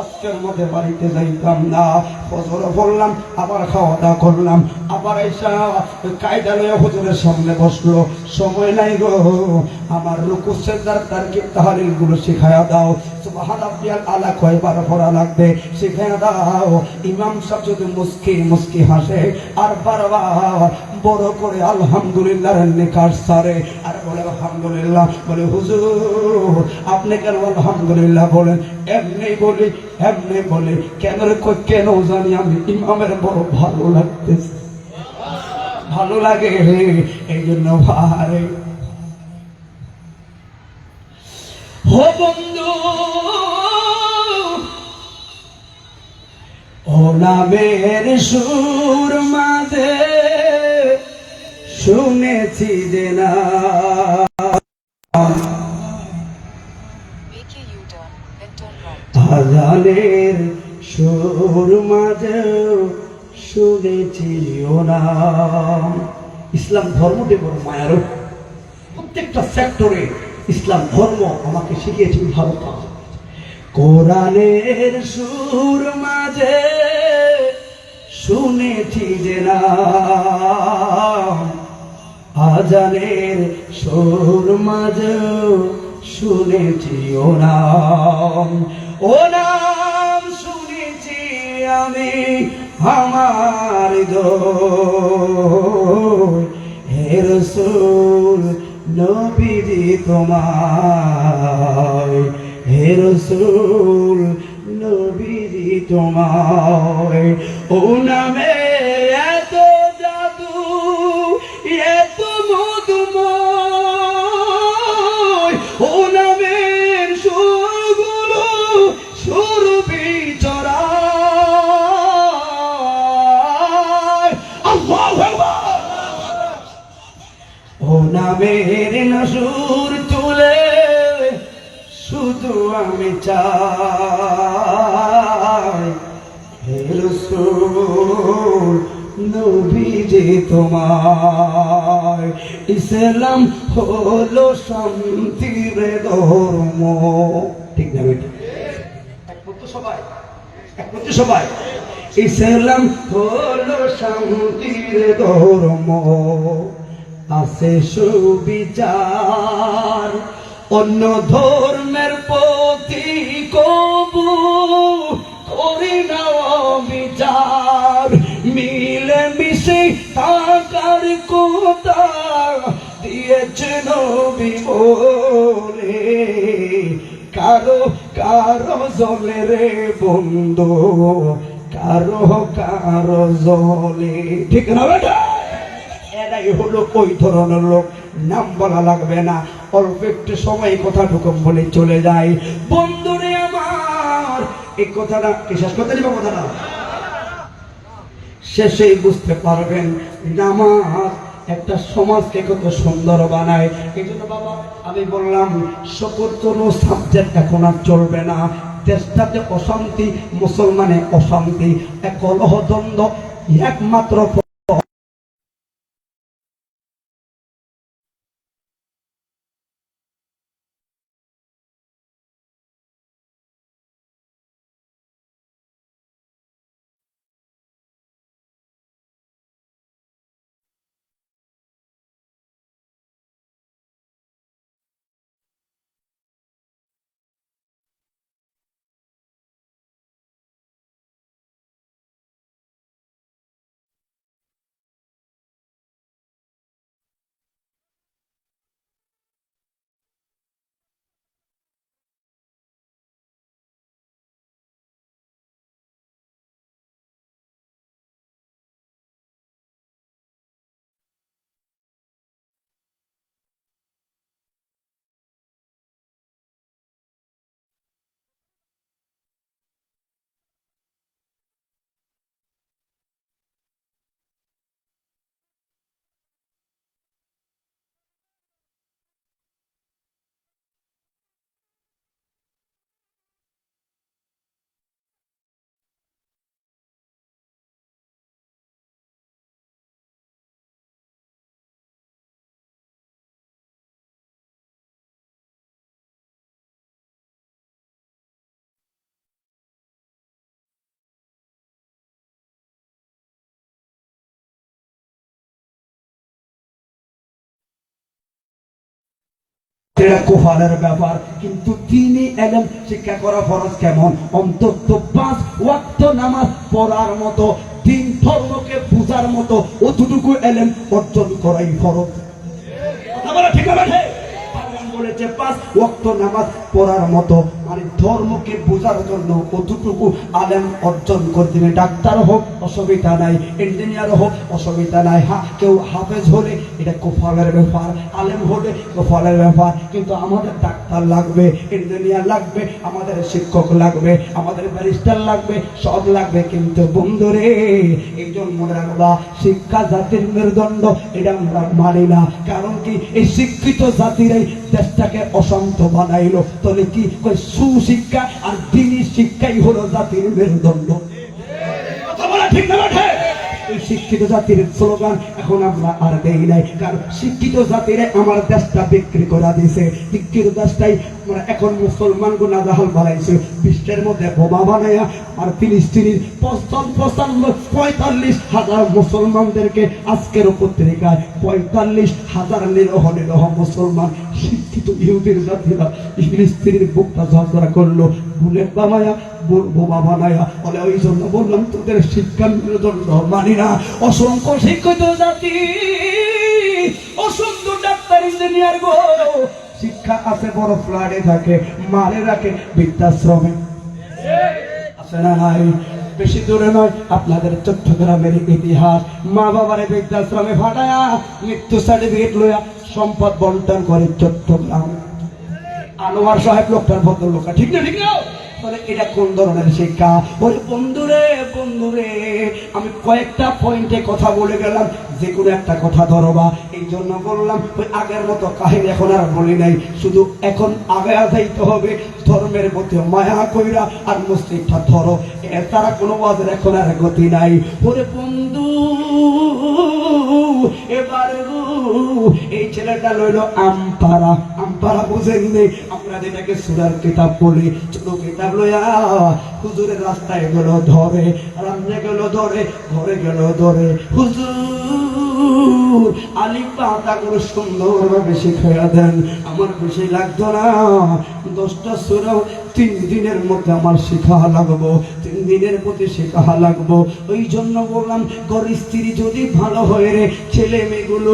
আজকের মধ্যে বাড়িতে যাইতাম না। ফজর পড়লাম, আবার খাওয়া দাওয়া করলাম, আবার এসা কায়দা লইয়া হুজুরের সামনে বসলো, সময় নাই গো, আমার রুকু সিজদার তারকিব তাহলিল গুলো শিখায়া দাও। সুবহান রাব্বিয়াল আলা কয়বার পড়া লাগবে শিখায়া দাও। ইমাম সাহেব যদি মুস্কি মুস্কি হাসে আর বারবার বড় করে আলহামদুলিল্লাহর নিকাশ সারে আর বলে আলহামদুলিল্লাহ, বলে হুজুর আপনি কেন আলহামদুলিল্লাহ বলেন? এমনি বলি, এমনি বলে। কেন রে? কেন জানি আমি ইমামের বড় ভালো লাগতেছে, ভালো লাগে এই জন্য। ভারে ও বন্ধু, ও নামের সুর মাঝে শুনেছি যে না, আজানের সুর মাঝে শুনেছি ও নাম। ইসলাম ধর্মটি বড় মায়ার, প্রত্যেকটা সেক্টরে ইসলাম ধর্ম আমাকে শিখিয়েছে ভালো কাজ। কোরআনের সুর মাঝে শুনেছি যে না, আজানের সুর মাঝে শুনেছি ও নাম, ও নাম শুনেছি আমি আমার হে রাসূল নবীজি তোমায়, হে রাসূল নবীজি তোমায়। ও নামে এত জাদু, এত মধুময়, ও নামের সুরগুলো সুরভি চড়ায়। আল্লাহু আকবার। ও নামের নসুর তুলে শুধু আমি চাই, হে রাসূল নবীজি তোমায়। ইসলাম হলো শান্তির ধর্ম, ঠিক না বেটা? একমাত্র সবাই ইসলাম হলো শান্তির ধর্ম, আছে সুবিচার, অন্য ধর্মের প্রতি কবু করি না বিচার, মিলে মিশে থাকার কথা দিয়েছে নবী বলে, কারো কারো জলে রে বন্ধু, কারো কারো জলে, ঠিক না বেটা? এরাই হলো ওই ধরনের লোক, নাম বলা লাগবে না, অল্প একটু সময় কথাটুকু বলে চলে যায়। বন্ধুরে আমার, এই কথাটা কি শেষ করতে দিব? কথাটা শেষেই বুঝতে পারবেন নামাজ একটা সমাজকে কত সুন্দর বানায়। এই জন্য বাবা আমি বললাম সকল কোনো সাবজেক্ট এখন আর চলবে না। দেশটাতে অশান্তি, মুসলমানে অশান্তি, এক কলহ দ্বন্দ্ব, একমাত্র এটা কুফারের ব্যাপার। কিন্তু তিনি এলেম শিক্ষা করা ফরজ কেমন? অন্তত 5 ওয়াক্ত নামাজ পড়ার মতো, দিন ধর্মকে বুঝার মতো অতটুকু এলেম অর্জন করাই ফরজ। কথা বলা ঠিক আছে? বলেছে 5 ওয়াক্ত নামাজ পড়ার মতো, মানে ধর্মকে বোঝার জন্য কতটুকু আলেম অর্জন করে দিবে। ডাক্তার হোক অসুবিধা নাই, ইঞ্জিনিয়ার হোক অসুবিধা নাই, হ্যাঁ কেউ হাফেজ হলে এটা কুফালের ব্যাপার, আলেম হলে কুফালের ব্যাপার। কিন্তু আমাদের ডাক্তার লাগবে, ইঞ্জিনিয়ার লাগবে, আমাদের শিক্ষক লাগবে, আমাদের ব্যারিস্টার লাগবে, সব লাগবে। কিন্তু বন্ধুরে এই জন্য মনে রাখবা, শিক্ষা জাতির মেরুদণ্ড, এটা আমরা মানি না। কারণ কি, এই শিক্ষিত জাতিরাই দেশটাকে অশান্ত বানাইলো। তাহলে কি সুশিক্ষা আর দিনী শিক্ষাই হলো জাতির মেরুদণ্ড। কথা বলা ঠিক না? এই শিক্ষিত জাতির স্লোগান এখন আমরা আর দেই নাই, কারণ শিক্ষিত জাতিরে আমার দেশটা বিক্রি করে দিয়েছে। শিক্ষিত দেশটাই আমরা এখন মুসলমান গুনা জাহাল বানাইছে, বিশ্বের মধ্যে বোমা বানাইয়া আর ফিলিস্তিনির 45,000 মুসলমানদেরকে আজকের পত্রিকায় 45,000 নিরহ মুসলমান শিক্ষিত ইহুদির জাতিরা ফিলিস্তিনির বুকটা ঝরঝরা করলো, বুলেট বানায়া বোমা বানায়া। বলে ওই জন্য বললাম তোদের শিক্ষার মেরুদণ্ড মানি না। অসংখ্য শিক্ষিত জাতি, অসংখ্য ডাক্তার ইঞ্জিনিয়ার গো, শিক্ষা আছে বড় ফ্ল্যাটে থাকে, মারে রাখে বৃদ্ধাশ্রমে, আছে না নাই? বেশি দূরে নয়, আপনাদের চট্টগ্রামের ইতিহাস। মা বাবারে বৃদ্ধাশ্রমে ফাটায়া মৃত্যু সার্টিফিকেট লইয়া সম্পদ বন্টন করে চট্টগ্রাম। আনোয়ার সাহেব লোকটার ভদ্রলোক, ঠিক না? ঠিক না? তাহলে এটা কোন ধরনের শিক্ষা? ওরে বন্ধুরে বন্ধুরে, আমি কয়েকটা পয়েন্টে কথা বলে গেলাম, যে কোনো একটা কথা ধরবা। এই জন্য বললাম ওই আগের মতো কাহিনী এখন আর বলি নাই, শুধু এখন আগে যাইতে হবে, ধর্মের প্রতি মায়া কইরা আর মসজিদটা ধরো, এর তারা কোনো ওয়াজের এখন আর গতি নাই। ওরে বন্ধু এবার এই ছেলেটা লইল আমপারা। আমপারা বুঝেননি? আমরা যেটাকে সূরার কিতাব বলি, ছোট কিতাব লইয়া হুজুরের রাস্তায় গেল ধরে, রান্না গেল ধরে, ঘরে গেল ধরে। হুজুর আলিফ পাতা করে সুন্দরভাবে শিখাইয়া দেন। আমার বেশি লাগতো না, 10টা সূরা 3 দিনের মধ্যে আমার শেখা লাগবো, 3 দিনের মধ্যে শেখা লাগবো। ওই জন্য বললাম, ঘর স্ত্রী যদি ভালো হয়ে রে, ছেলে মেয়েগুলো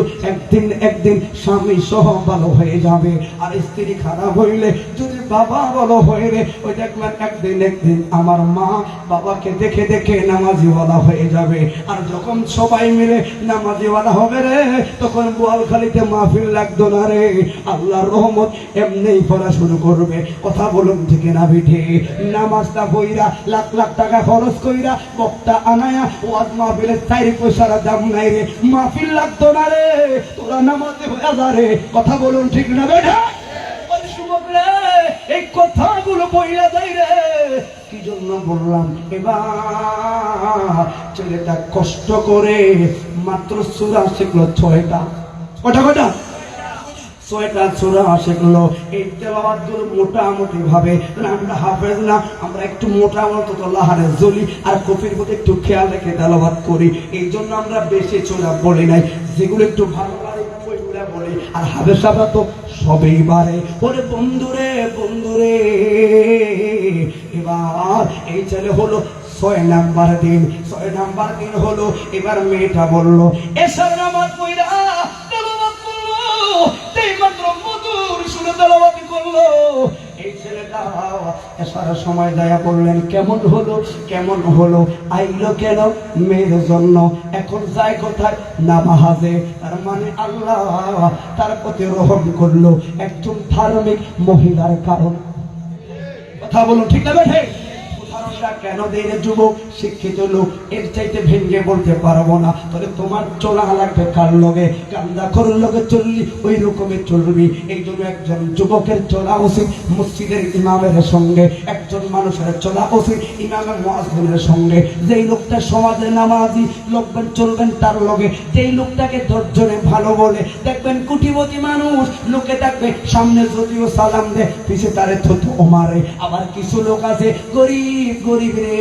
একদিন স্বামী সহ ভালো হয়ে যাবে। আর স্ত্রী খারাপ হইলে যদি বাবা ভালো হয়ে রে, ওই দেখবেন একদিন আমার মা বাবাকে দেখে দেখে নামাজিওয়ালা হয়ে যাবে। আর যখন সবাই মিলে নামাজিওয়ালা হবে রে, তখন বোয়ালখালীতে মাহফিল লাগতো না রে, আল্লাহর রহমত এমনিই পড়া শুরু করবে। কথা বলুন ঠিক না বিঠে? নামাজটা বইরা লাখ লাখ টাকা খরচ কইরা বক্তা আনায়া ওয়াজ মাহফিলের 4 পয়সার দাম নাই রে, মাহফিল লাগতো না রে, তোরা নামাজে হয়ে যা রে। কথা বলুন ঠিক না বেটা? ওই যুবক রে, এই কথাগুলো বইলা যাই রে। কি জন্য বললাম? এবার ছেলেটা কষ্ট করে মাত্র সূরা শিখলো 6টা। কটা? 6টা সূরা শিখলো। এই তেলাওয়াত গুলো মোটামুটি ভাবে, আমরা হাফেজ না, আমরা একটু মোটামুটি তো লাহারে জ্বলি আর কফির মধ্যে একটু খেয়াল রেখে তেলাওয়াত করি। এই জন্য আমরা বেশি সূরা বলি নাই, যেগুলো একটু ভালো লাগে ওইগুলো বলি। আর হাফেজ সাহেবরা তো সবেই বারে। ওরে বন্ধুরে এবার এই ছেলে হলো 6 নাম্বার দিন হলো। এবার মেয়েটা বললো, এসব নামাজ পড়া তেলাওয়াত করলো, এই মাত্র মধুর সুরে তেলাওয়াত করলো। এই ছেলেটা এসার সময় দয়া বললেন, কেমন হলো? আইলো কেন? মেয়ের জন্য। এখন যায় কোথায়? নামাজে। তার মানে আল্লাহ তার প্রতি রহম করলো একজন ধার্মিক মহিলার কারণ। কথা বলুন ঠিক না বেঠে? কেন দেয় রে যুবক? শিক্ষিত লোক, এর চাইতে ভেঙে বলতে পারবো না। তবে তোমার চলা লাগবে কার লগে? কান্দা করুর লগে চললি ওই রকমের চলবি। এই জন্য একজন যুবকের চলা উচিত মসজিদের ইমামের সঙ্গে, একজন মানুষের চলা উচিত ইমামের মুয়াজ্জিনের সঙ্গে। যেই লোকটা সমাজে নামাজি লোকবেন চলবেন তার লগে। যেই লোকটাকে 10 জনে ভালো বলে, দেখবেন কোটিপতি মানুষ, লোকে দেখবে সামনে যদিও সালাম দে, পিছে তারে থুতু মারে। আবার কিছু লোক আছে গরিব রে,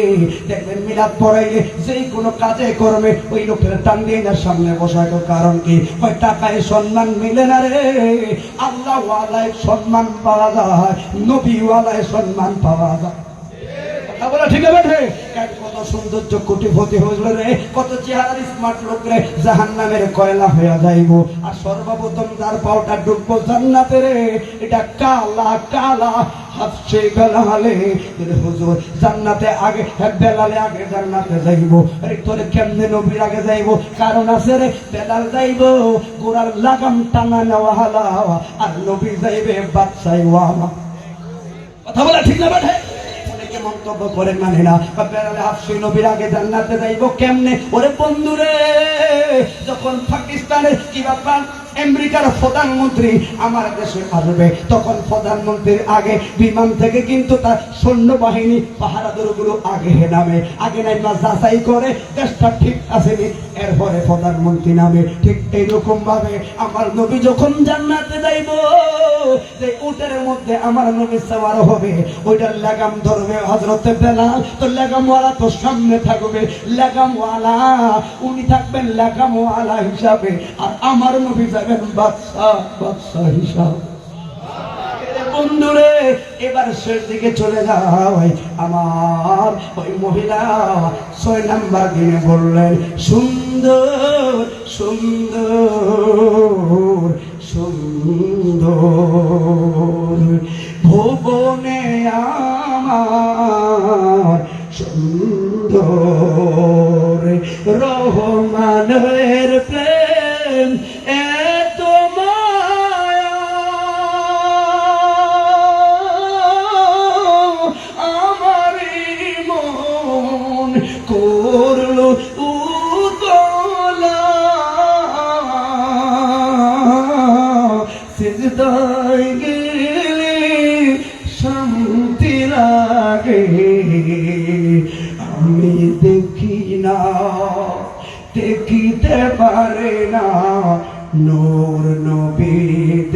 দেখবেন মিলাদ পড়াইলে যেই কোনো কাজে করবে ওই লোকের টান দিয়ে না সামনে বসায়। কারণ কি? ওই টাকায় সম্মান মিলে না রে। আল্লাহ ওয়ালায় সম্মান পাওয়া যায়, নবী ওয়ালায় সম্মান পাওয়া যায়। কথা বলা ঠিক আছে? কত সৌন্দর্য কোটিপতি হইল রে, কত চেহারার স্মার্ট লোক রে জাহান্নামের কয়লা হয়ে যাইব। আর সর্বপ্রথম যার পাওটা ডুববো জান্নাতে রে, এটা কালা হাফসে বেলালে। হুজুর জান্নাতে আগে বেলালে আগে জান্নাতে যাইব। আরে তোরে কেমনে নবীর আগে যাইব? কারণ আছে রে, বেলাল যাইব গোড়ার লাগাম টানা নেওয়া হালা, আর নবী যাইবে বাদশাহ ওয়ালা। কথা বলা ঠিক না বেঠে? মন্তব্য করেন মানে না। হাফসি নবীর আগে জান্নাতে যাইব কেমনে? ওরে বন্ধুরে, যখন পাকিস্তানের কি ব্যাপার আমেরিকার প্রধানমন্ত্রী আমার দেশে আসবে, তখন প্রধানমন্ত্রীর আগে বিমান থেকে কিন্তু তার সৈন্যবাহিনী পাহারাদারগুলো আগে নামে, আগে নাইমা যাচাই করে দেশটা ঠিক আছে নি, এরপরে প্রধানমন্ত্রী নামে। ঠিক এইরকম ভাবে আমার নবী যখন জান্নাতে যাইব, যে উটের মধ্যে আমার নবী সওয়ার হবে, ওইটার লাগাম ধরবে হযরতে বেলাল। তো লাগামওয়ালা তো সামনে থাকবে, লাগামওয়ালা উনি থাকবেন লাগামওয়ালা হিসাবে, আর আমার নবী যাবেন বাদশাহ হিসাবে। বন্ধুরে, এবার শেষ দিকে চলে যাও। আমার ওই মহিলা 6 নাম্বার দিনে বললেন, সুন্দর সুন্দর সুন্দর ভুবনে আমার সুন্দর রহমানের প্রেম এত মায়া, আমারই মন করলো উতলা, সিজদায় গেলে শান্তি লাগে। আমি দেখি না, দেখিতে পারে না, নূর নূর নবী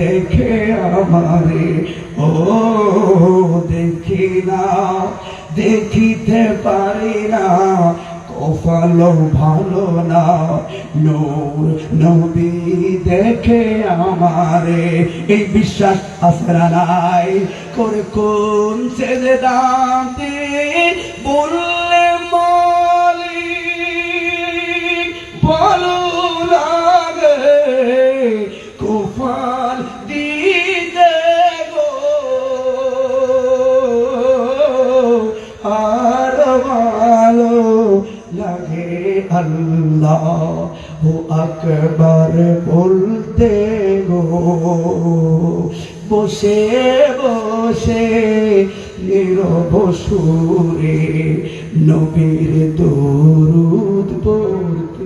দেখে আমারে, ও দেখি না, দেখিতে পারি না, কপালও ভালো না, নূর নবী দেখে আমারে। এই বিশ্বাস আছে না নাই? করে কোন ছেলে দাঁতে বললে মালিক ভালো লাগে, কপাল দিতে গো আর ভালো লাগে আল্লাহ ও আকবার বলতে গো, বসে বসে নীরব সুরে নবীর দরুদ পড়তে।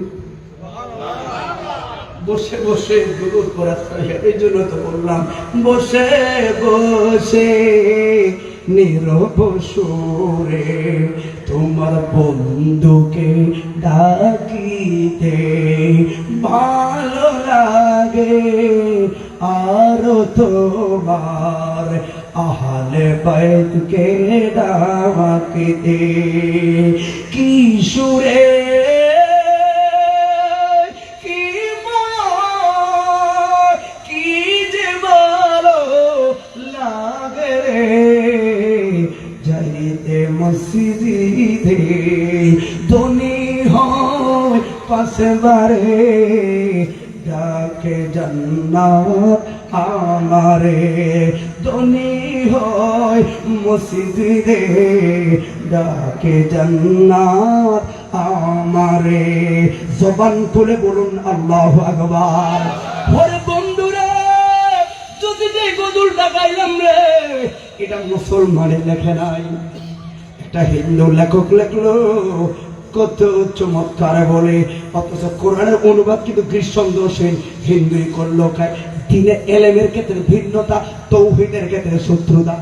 বসে বসে দরুদ পড়া, এই জন্য তো বললাম বসে বসে নীরব সুরে তোমার বন্ধুকে ডাকিতে ভালো লাগে, আরো তোমার আহলে বাইতকে ডাকিতে। কি সুরে কি মায়া, কি যে ভালো লাগে রে, যাইতে মসজিদে ধনী হয় পাশে বারে, ডাকে জান্নাত আমারে, ধনী হয় মসজিদে ডাকে জান্নাত আমারে। জবান খুলে বলুন আল্লাহু আকবার। ওরে বন্ধুরা, যদি যে গজলটা গাইলাম রে, এটা মুসলমানের লেখে নাই, একটা হিন্দু লেখক লেখলো, কত চমৎকার বলে, অথচ কোরআনের অনুবাদ কিন্তু কৃষ্ণচন্দ্র সেন হিন্দুই করলো। দিনে এলেমের ক্ষেত্রে ভিন্নতা, তৌহিদের ক্ষেত্রে শত্রুতা।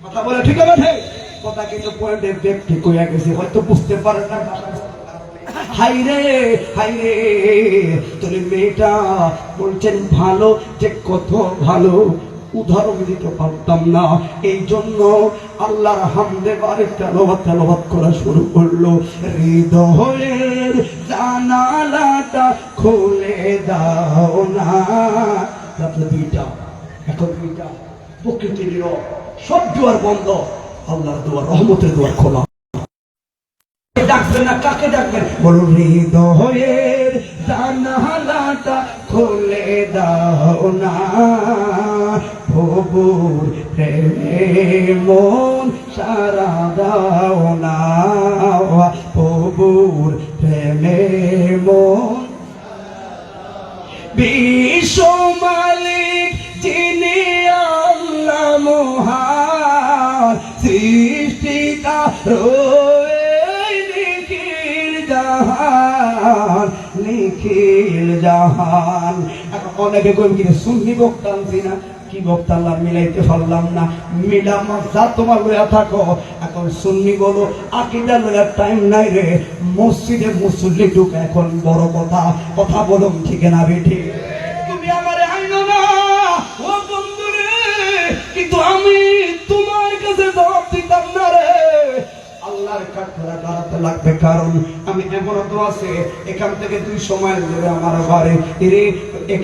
কথা বলে ঠিক আছে? কথা কিন্তু পয়েন্টে ব্যক্তি কইয়া গেছে, হয়তো বুঝতে পারে না। হাইরে হাইরে, তোর মেয়েটা বলছেন ভালো, যে কত ভালো, উদাহরণ দিতে পারতাম না, এই জন্য আল্লাহর হামদে বারে তেলাওয়াত করা শুরু করলো। হৃদয়ের জানালাটা খুলে দাও না, রাত্রে দুইটা, এখন দুইটা, প্রকৃতির সব দুয়ার বন্ধ, আল্লাহর দুয়ার, রহমতের দুয়ার খোলা। ডাকবেন না, কাকে ডাকবেন? বলুন হৃদয়ের জানালাটা খুলে দাও না, প্রভুর প্রেমে মন সারা দাও না, প্রভুর প্রেমে মন। বিশ্ব মালিক যিনি আল্লাহ মহান, সৃষ্টিকার নিখিল জাহান। এখন অনেকে কই কি সুন্নি বক্তা আনছি না, কি বক্তা আল্লাহ মিলাইতে পারলাম না, মিলাম যা তোমার লইয়া থাকো। এখন সুন্নি বলো, আকীদা লইয়া টাইম নাই রে, মসজিদে মুসল্লি ঢুকে এখন বড় কথা। কথা বলো ঠিক না বেঠি? তুমি আমারে আইনো না ও বন্ধু রে, কিন্তু আমি তোমার কাছে জবাব দিতাম না রে। আল্লাহর কাঠগড়া দাঁড়াতে লাগবে, কারণ আমি এমন তো আছে এখান থেকে 200 মাইল দূরে আমার বাড়ি রে,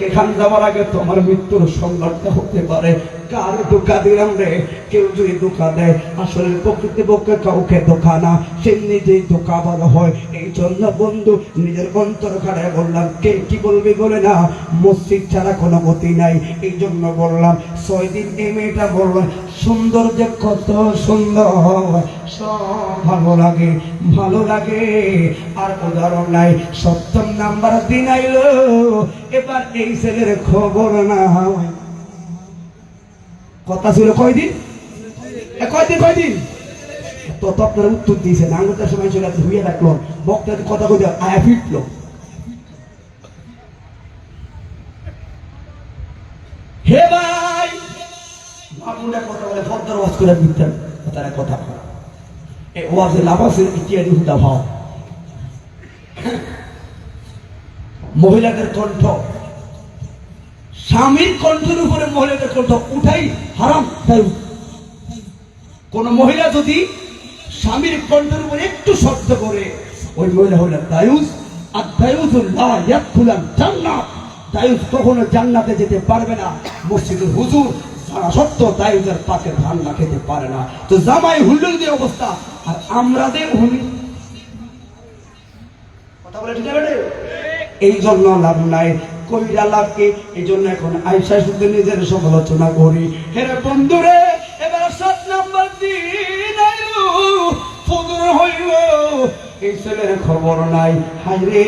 এখান যাওয়ার আগে তো আমার মৃত্যুর সংঘাতটা হতে পারে। কার ধোকা দিলাম রে? কেউ যদি ধোকা দেয়, আসলে প্রকৃতি পক্ষে কাউকে ধোকা না, সে নিজেই ধোকা বলা হয়। এই জন্য বন্ধু নিজের অন্তর খাড়ায় বললাম, কে কি বলবি বলে না, মসজিদ ছাড়া কোনো গতি নাই। এই জন্য বললাম 6 দিন এই মেয়েটা বললাম সুন্দর, যে কত সুন্দর, সব ভালো লাগে, ভালো লাগে। আর উদাহরণ নাই, 7ম নাম্বার দিন আইলো, এবার এই ছেলের খবর না। কথা ছিল কয়দিন, কয়দিন তো আপনারা উত্তর দিয়েছেন। আঙুলটার সময় চলে ধুয়ে রাখলো, বক্তা কথা কই আয়া ফিটলো। হে ভাই, বাবুরা কথা বলে ভদ্র ওয়াজ করে দিতেন, তারা কথা বলে এই ওয়াজে লাভ আছে ইত্যাদি হুদা ভাও। মহিলাদের কণ্ঠ স্বামীর কণ্ঠের উপরে মহিলাদের কণ্ঠ উঠাই হারাম দায়ুস। কোন মহিলা যদি স্বামীর কণ্ঠের উপরে একটু শব্দ করে, ওই মহিলা হলো দায়ুস। আর দায়ুসুল্লাহ ইয়াদখুলাল জান্নাত, দায়ুস কখনো জান্নাতে যেতে পারবে না। মসজিদের হুজুর সারা সত্য দায়ুসের পাশে রান্না খেতে পারে না। তো জামাই হুল্লোড় দিয়ে অবস্থা, আর আমরা দে হুলি কথা বলে ঠিক আছে। এই জন্য লাভ নাই, কইরা লাভ কি? এই জন্য এখন আয়েশা শুধু নিজের সমালোচনা করি। হেরে বন্ধুরে, এবার 7 নম্বর দিন আইলো, ফজর হইল, এই ছেলের খবর নাই। হায়রে,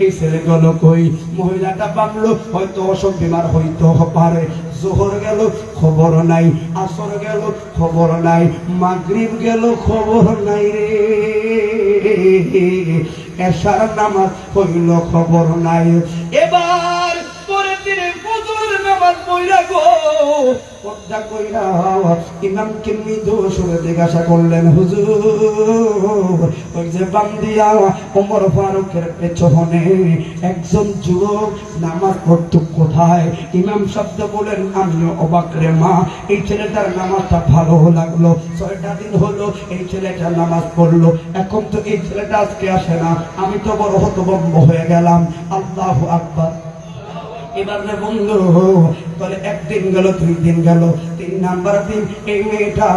এই ছেলে গেল কই? মহিলাটা ভাবলো হয়তো অসুখ বিমার হইতে পারে। জোহর গেল, খবর নাই। আসর গেল, খবর নাই। মাগরিব গেল, খবর নাই রে। এশার নামাজ হইল, খবর নাই। এবার পরের দিনে ফজরের নামাজ পড়া গো, পর্দা কইরা ইমামকে মৃদু সুরে জিজ্ঞাসা করলেন, হুজুর ওই যে বান্দিয়া ওমর ফারুকের পেছনে একজন যুবক নামাজ পড়তো কোথায়? ইমাম শব্দ বলেন, আমিও অবাক রে মা, এই ছেলেটার নামাজটা ভালো লাগলো। 6টা দিন হলো এই ছেলেটা নামাজ পড়লো, এখন তো এই ছেলেটা আজকে আসে না, আমি তো বড় হতভম্ব হয়ে গেলাম। আল্লাহু আকবার। এবার রে বন্ধু, তাহলে 1 দিন গেল, 2 দিন গেল, 3 নাম্বার দিন এই মেয়েটা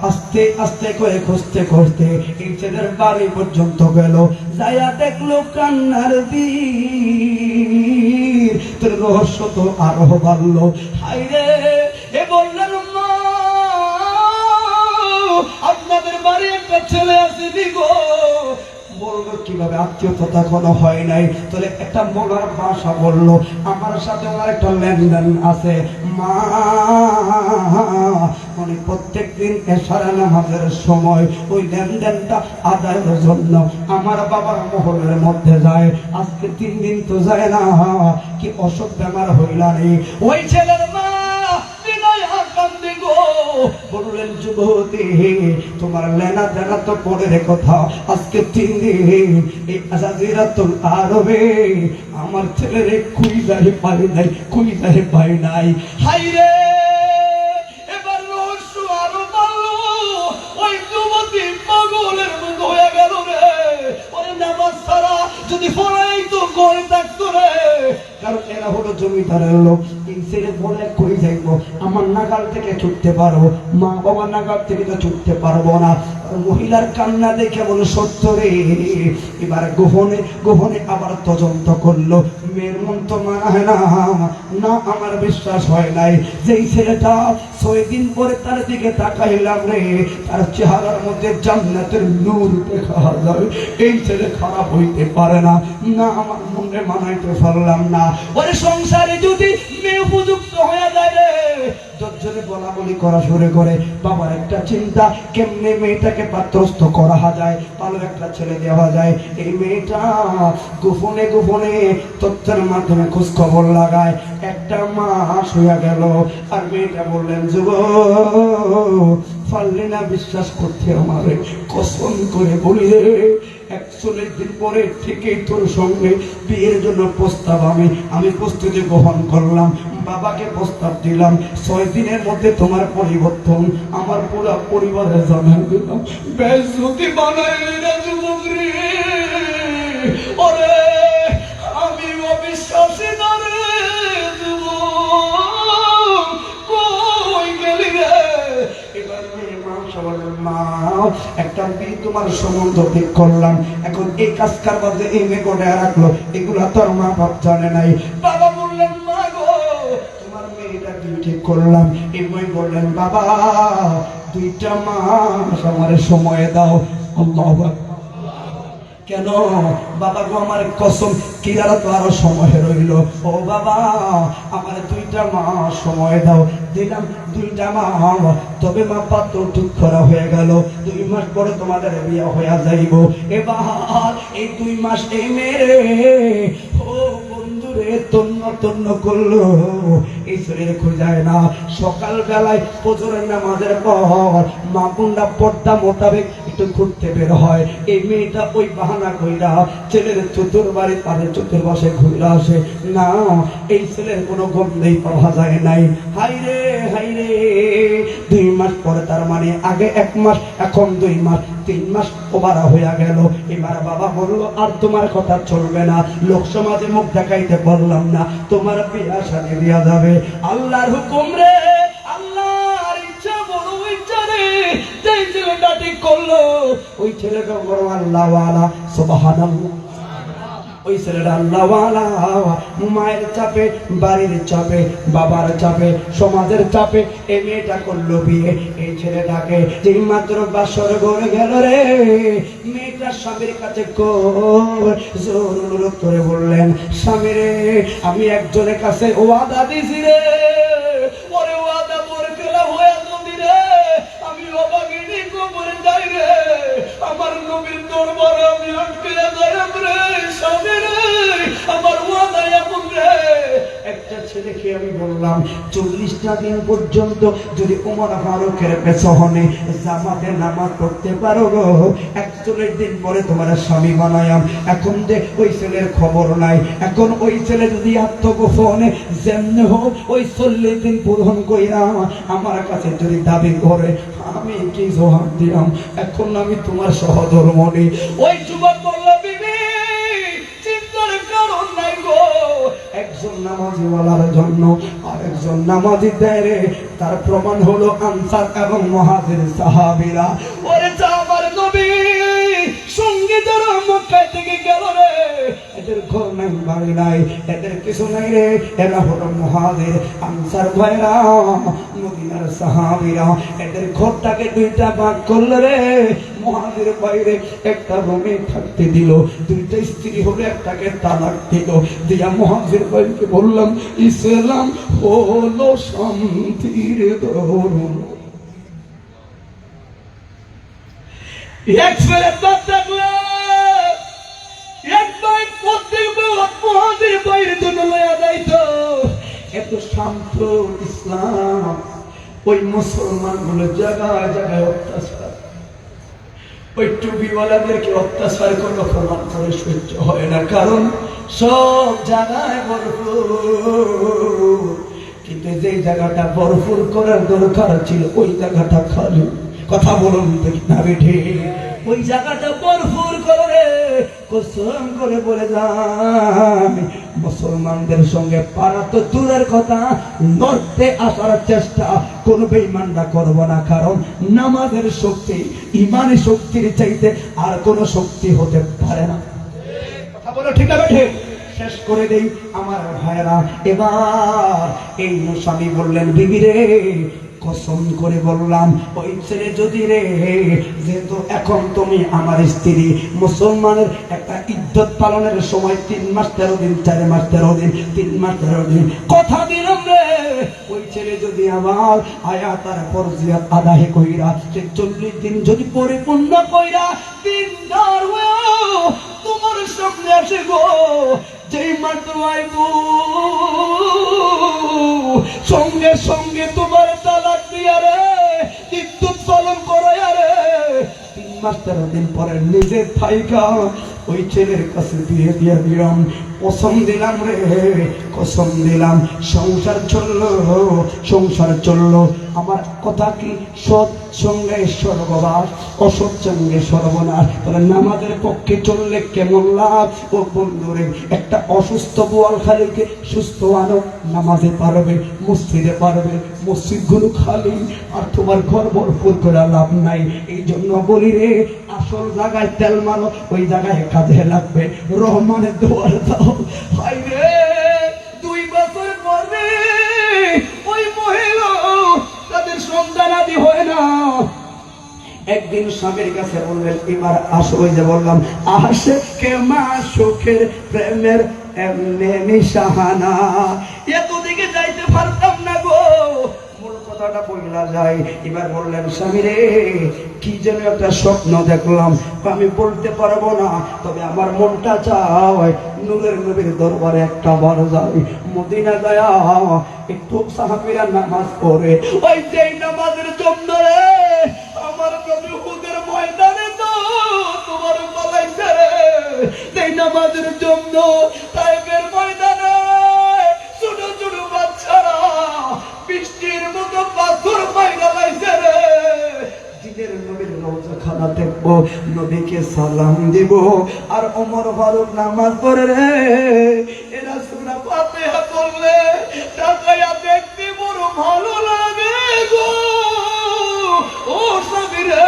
আস্তে আস্তে করে খুঁজতে খুঁজতে এই ছেলের বাড়ি পর্যন্ত গেল। যাইয়া দেখলো কান্নার বীর, তোর রহস্য তো আরো বাড়লো। হায়রে, এ বললেন মা, আপনাদের বাড়ি একটা ছেলে আছে গো। বললো কিভাবে? আত্মীয়তা কোনো হয় নাই। তাহলে একটা মনের ভাষা বললো, আমার সাথে ওনার একটা লেনদেন আছে। মা, মানে প্রত্যেক দিন এশার নামাজের সময় ওই লেনদেনটা আদায়ের জন্য আমার বাবার মহলের মধ্যে যায়। আজকে 3 দিন তো যায় না, কি অসুখ বেমার হইলা নেই? ওই ছেলের মা বললেন, যুবতী তোমার লেনা দেনা তো পরে কথা, আজকে 3 দিন এই আজাজিরাতুল আরবে আমার ছেলেরে খুঁজে পাই নাই, খুঁজে পাই নাই। হায়রে, এবার রহস্য আরো বাড়লো। ওই যুবতী পাগলের মতো হয়ে গেল রে। ওই নামাজ ছাড়া যদি পড়াই তো করে থাকতো রে, কারণ এরা হলো জমিদারের লোক। এই ছেলে বলে কই যাইবো? আমার নাগাল থেকে ছুটতে পারবো, মা বাবা নাগাল থেকে তো ছুটতে পারবো না। মহিলার কান্না দেখে বলে, সত্য রে। এবার গোপনে গোপনে আবার তদন্ত করলো। মেয়ের মন তো মানায় না, না আমার বিশ্বাস হয় নাই। যেই ছেলেটা 6 দিন পরে তার দিকে তাকাইলাম রে, তার চেহারার মধ্যে জান্নাতের নূর দেখা যায়। এই ছেলে খারাপ হইতে পারে না, না আমার মনে মানাইতে পারলাম না। ওরে সংসারে যদি মেয়ে উপযুক্ত হয়ে যায় রে, 10 জনে বলা বলি করা শুরু করে। বাবার একটা চিন্তা, কেমনে মেয়েটাকে পাত্রস্থ করা যায়, ভালো একটা ছেলে দেওয়া যায়। এই মেয়েটা গোপনে গোপনে তথ্যের মাধ্যমে খোঁজ খবর লাগায়। একটা মাস হইয়া গেল, আর মেয়েটা বললেন, যুবক পারলি না বিশ্বাস করতে? আমারে কসম করে বলি রে, 41 দিন পরে থেকেই তোর সঙ্গে বিয়ের জন্য প্রস্তাব আমি প্রস্তুতি গ্রহণ করলাম। বাবাকে প্রস্তাব দিলাম, 6 দিনের মধ্যে তোমার পরিবর্তন আমার পুরো পরিবারের জানাই দিলাম। বেজতি বানাইলি না যুবক রে। ওরে আমি অবিশ্বাসী না রে যুবক, কই গেলি রে? এবার মা, একটা বিয়ে তোমার সম্বন্ধ ঠিক করলাম, এখন এই কাজ কারবার যে এই মেয়ে করে রাখলো, এগুলা তোর মা বাপ জানে নাই। বাবা বললেন, মা গো তোমার মেয়েটা বিয়ে ঠিক করলাম। এই মেয়ে বললেন, বাবা 2টা মাস আমার সময় দাও। আল্লাহু আকবার। কেন বাবা গো, আমার কসম, কিরারা তো আরো সময় রইল। ও বাবা, আমার 2টা মাস সময় দাও। দিলাম 2টা মাস, তবে মা পাত্র ঠিক করা হয়ে গেল। 2 মাস পরে তোমাদের বিয়ে হয়ে যাইব। এবার এই 2 মাস এই মেরে ও বন্ধুরে তন্ন তন্ন করলো, এই শরীরে খুঁজায় না। সকাল বেলায় ফজরের নামাজের পর মা বোনরা পর্দা মোতাবেক একটু ঘুরতে বের হয়, এই মেয়েটা ওই বাহানা কইরা ছেলের চতুর্বারে তাদের চতুর্পাশে ঘুরে আসে না, এই ছেলের কোনো গন্ধেই পাওয়া যায় নাই। হাইরে হাইরে, 2 মাস পরে, তার মানে আগে 1 মাস, এখন 2 মাস, 3 মাস ওভার হইয়া গেল। এবার বাবা বলল আর তোমার কথা চলবে না, লোক সমাজে মুখ দেখাইতে পারলাম না, তোমার বিয়া শাদী দিয়া যাবে। আল্লাহর হুকুম রে, আল্লাহর ইচ্ছা, বড় ইচ্ছা রে, যেই ছেলেটা ঠিক করলো ওই ছেলেটা বড় আল্লাহওয়ালা, সুবহানাল্লাহ। ওই ছেলেটা আল্লাহওয়ালা, মায়ের চাপে, বাড়ির চাপে, বাবার চাপে, সমাজের চাপে এই মেয়েটা করলো বিয়ে। এই ছেলেটাকে যেই মাত্র বাসর ঘরে গেল রে, মেয়েটার স্বামীর কাছে জোর অনুরোধ করে বললেন, স্বামী রে, আমি একজনের কাছে ওয়াদা দিছি রে, ওরে ওয়াদা পরে খেলা হয়ে যদি রে আমি অবাগিনী কবরে যাই রে, আমার নবীর দরবারে আমি আটকে যাই রে, স্বামী রে, আমার ওয়াদা এমন রে। একটা ছেলেকে আমি বললাম 40টা দিন পর্যন্ত যদি ওমর ফারুকের পেছনে জামাতে নামাজ পড়তে পারো গো, 41 দিন পরে তোমার স্বামী বানায়াম। এখন যে ওই ছেলের খবর নাই, এখন ওই ছেলে যদি আত্মগোপনে যেমনি হোক ওই 40 দিন পূরণ কইরা আমার কাছে যদি দাবি করে, আমি কি জবাব দিলাম? এখন আমি তোমার সহধর্মণি। ওই যুবক বলল, বিবি চিন্তার কারণ নাই গো, একজন নামাজিওয়ালার জন্য আরেকজন নামাজি দেয় রে, তার প্রমাণ হলো আনসার এবং মুহাজির সাহাবীরা। ওরে আমার নবী সঙ্গে যারা মক্কা থেকে গেল রে, এদের ঘর নাই, বাড়ি নাই, এদের কিছু নাই রে, এরা হলো মুহাজির আনসার ভাইরা, মদিনার সাহাবীরা। এদের ঘরটাকে 2টা ভাগ করলো রে, মুহাজির বাইরে একটা রুমে থাকতে দিল, 2টা স্ত্রী হলে একটাকে তালাক দিল, দিয়া মুহাজির ভাইকে বললাম, ইসলাম হলো শান্তির ধর্ম। এক ছেলে বাপ থাকলে একবার প্রত্যেক মুহাজির বাইরে জন্য লয়া যাইতো, এত শান্ত ইসলাম। ওই মুসলমান গুলো জায়গায় জায়গায় অত্যাচার, ওই টুপিওয়ালাদেরকে অত্যাচার কোনো প্রমাণ করে সহ্য হয় না, কারণ সব জায়গায় ভরপুর। কিন্তু যেই জায়গাটা ভরপুর করার দরকার ছিল ওই জায়গাটা খালি। কথা বলুন দেখি না বেঠে, ওই জায়গাটা ভরপুর করে কসম করে বলে যায়, মুসলমানদের সঙ্গে পারা তো দূরের কথা, লড়তে আসার চেষ্টা কোন বেঈমানরা করব না, কারণ নামাজের শক্তি ইমানের শক্তির চাইতে আর কোন শক্তি হতে পারে না। কথা বলো ঠিক না বেঠে? শেষ করে দেই আমার ভাইরা। এবার এই স্বামী বললেন, বিবি রে কসম করে বললাম, ওই ছেলে যদি রে, যেহেতু এখন তুমি আমার স্ত্রী, মুসলমানের একটা ইজ্জত পালনের সময় 3 মাস 13 দিন, 4 মাস 13 দিন, 3 মাস 13 দিন কথা দিলাম রে, ওই ছেলে যদি আমার আয়াতার ফরজিয়াত আদায় কইরা 40 দিন যদি পরিপূর্ণ কইরা দিনদার হয়ে তোমার সামনে আসে গো, যেই মাত্র আইবো সঙ্গে সঙ্গে তোমার তালাক দিয়া রে, ইজ্জত পালন করায়া রে, 3 মাস 13 দিন পরে নিজে থাইকা ওই ছেলের কাছে বিয়ে দিয়ে দিলাম। কসম দিলাম রে, কসম দিলাম, সংসার চললো, সংসার চললো। আমার কথা কি, সৎ সঙ্গে স্বর্গবাস, অসৎ সঙ্গে সর্বনাশ। তবে নামাজের পক্ষে চললে কেমন লাভ ও বন্ধুরে, একটা অসুস্থ বোয়ালখালীকে সুস্থ আনো, নামাজে পারবে, মসজিদে পারবে, মসজিদগুলো খালি আর তোমার ঘর ভরপুর করে লাভ নাই। এই জন্য বলি রে, আসল জায়গায় তেল মানো, ওই জায়গায় কাজে লাগবে। রহমানের দোয়ার দাও। হাই রে, 2 বছর পরে ওই মহিলা তাদের সন্তানাদি হয় না, একদিন স্বামীর কাছে বললেন, এবার আসো। ওই যে বললাম, আসে কে মা সুখের প্রেমের এমনি নিশাহানা, এতদিকে যাইতে পারতাম না গো, মূল কথাটা বইলা যায়। এবার বললেন, স্বামী রে কি যেন একটা স্বপ্ন দেখলাম, আমি বলতে পারবো না, তবে আমার মনটা চায় নূরের নবীর দরবারে একটা বার যাই, মদিনা যায়া একটু সাহাবীরা নামাজ পড়ে, ওই যেই নামাজের জন্য রে আমার নবী উহুদের ময়দানে তোমার পালাইছে রে এই নামাজের জন্য। তাইফের ময়দানে ছোট ছোট বাচ্চারা বৃষ্টির মতো পাথর মাইরা লাইছে রে। দিনের নবীর রওজাখানা দেখবো, নবীকে সালাম দিব, আর ওমর ফারুক নামাজ পড়ে রে। এরা সূরা ফাতিহা পড়লে তাকায়া দেখতে বড় ভালো লাগে গো। ও সাবিরে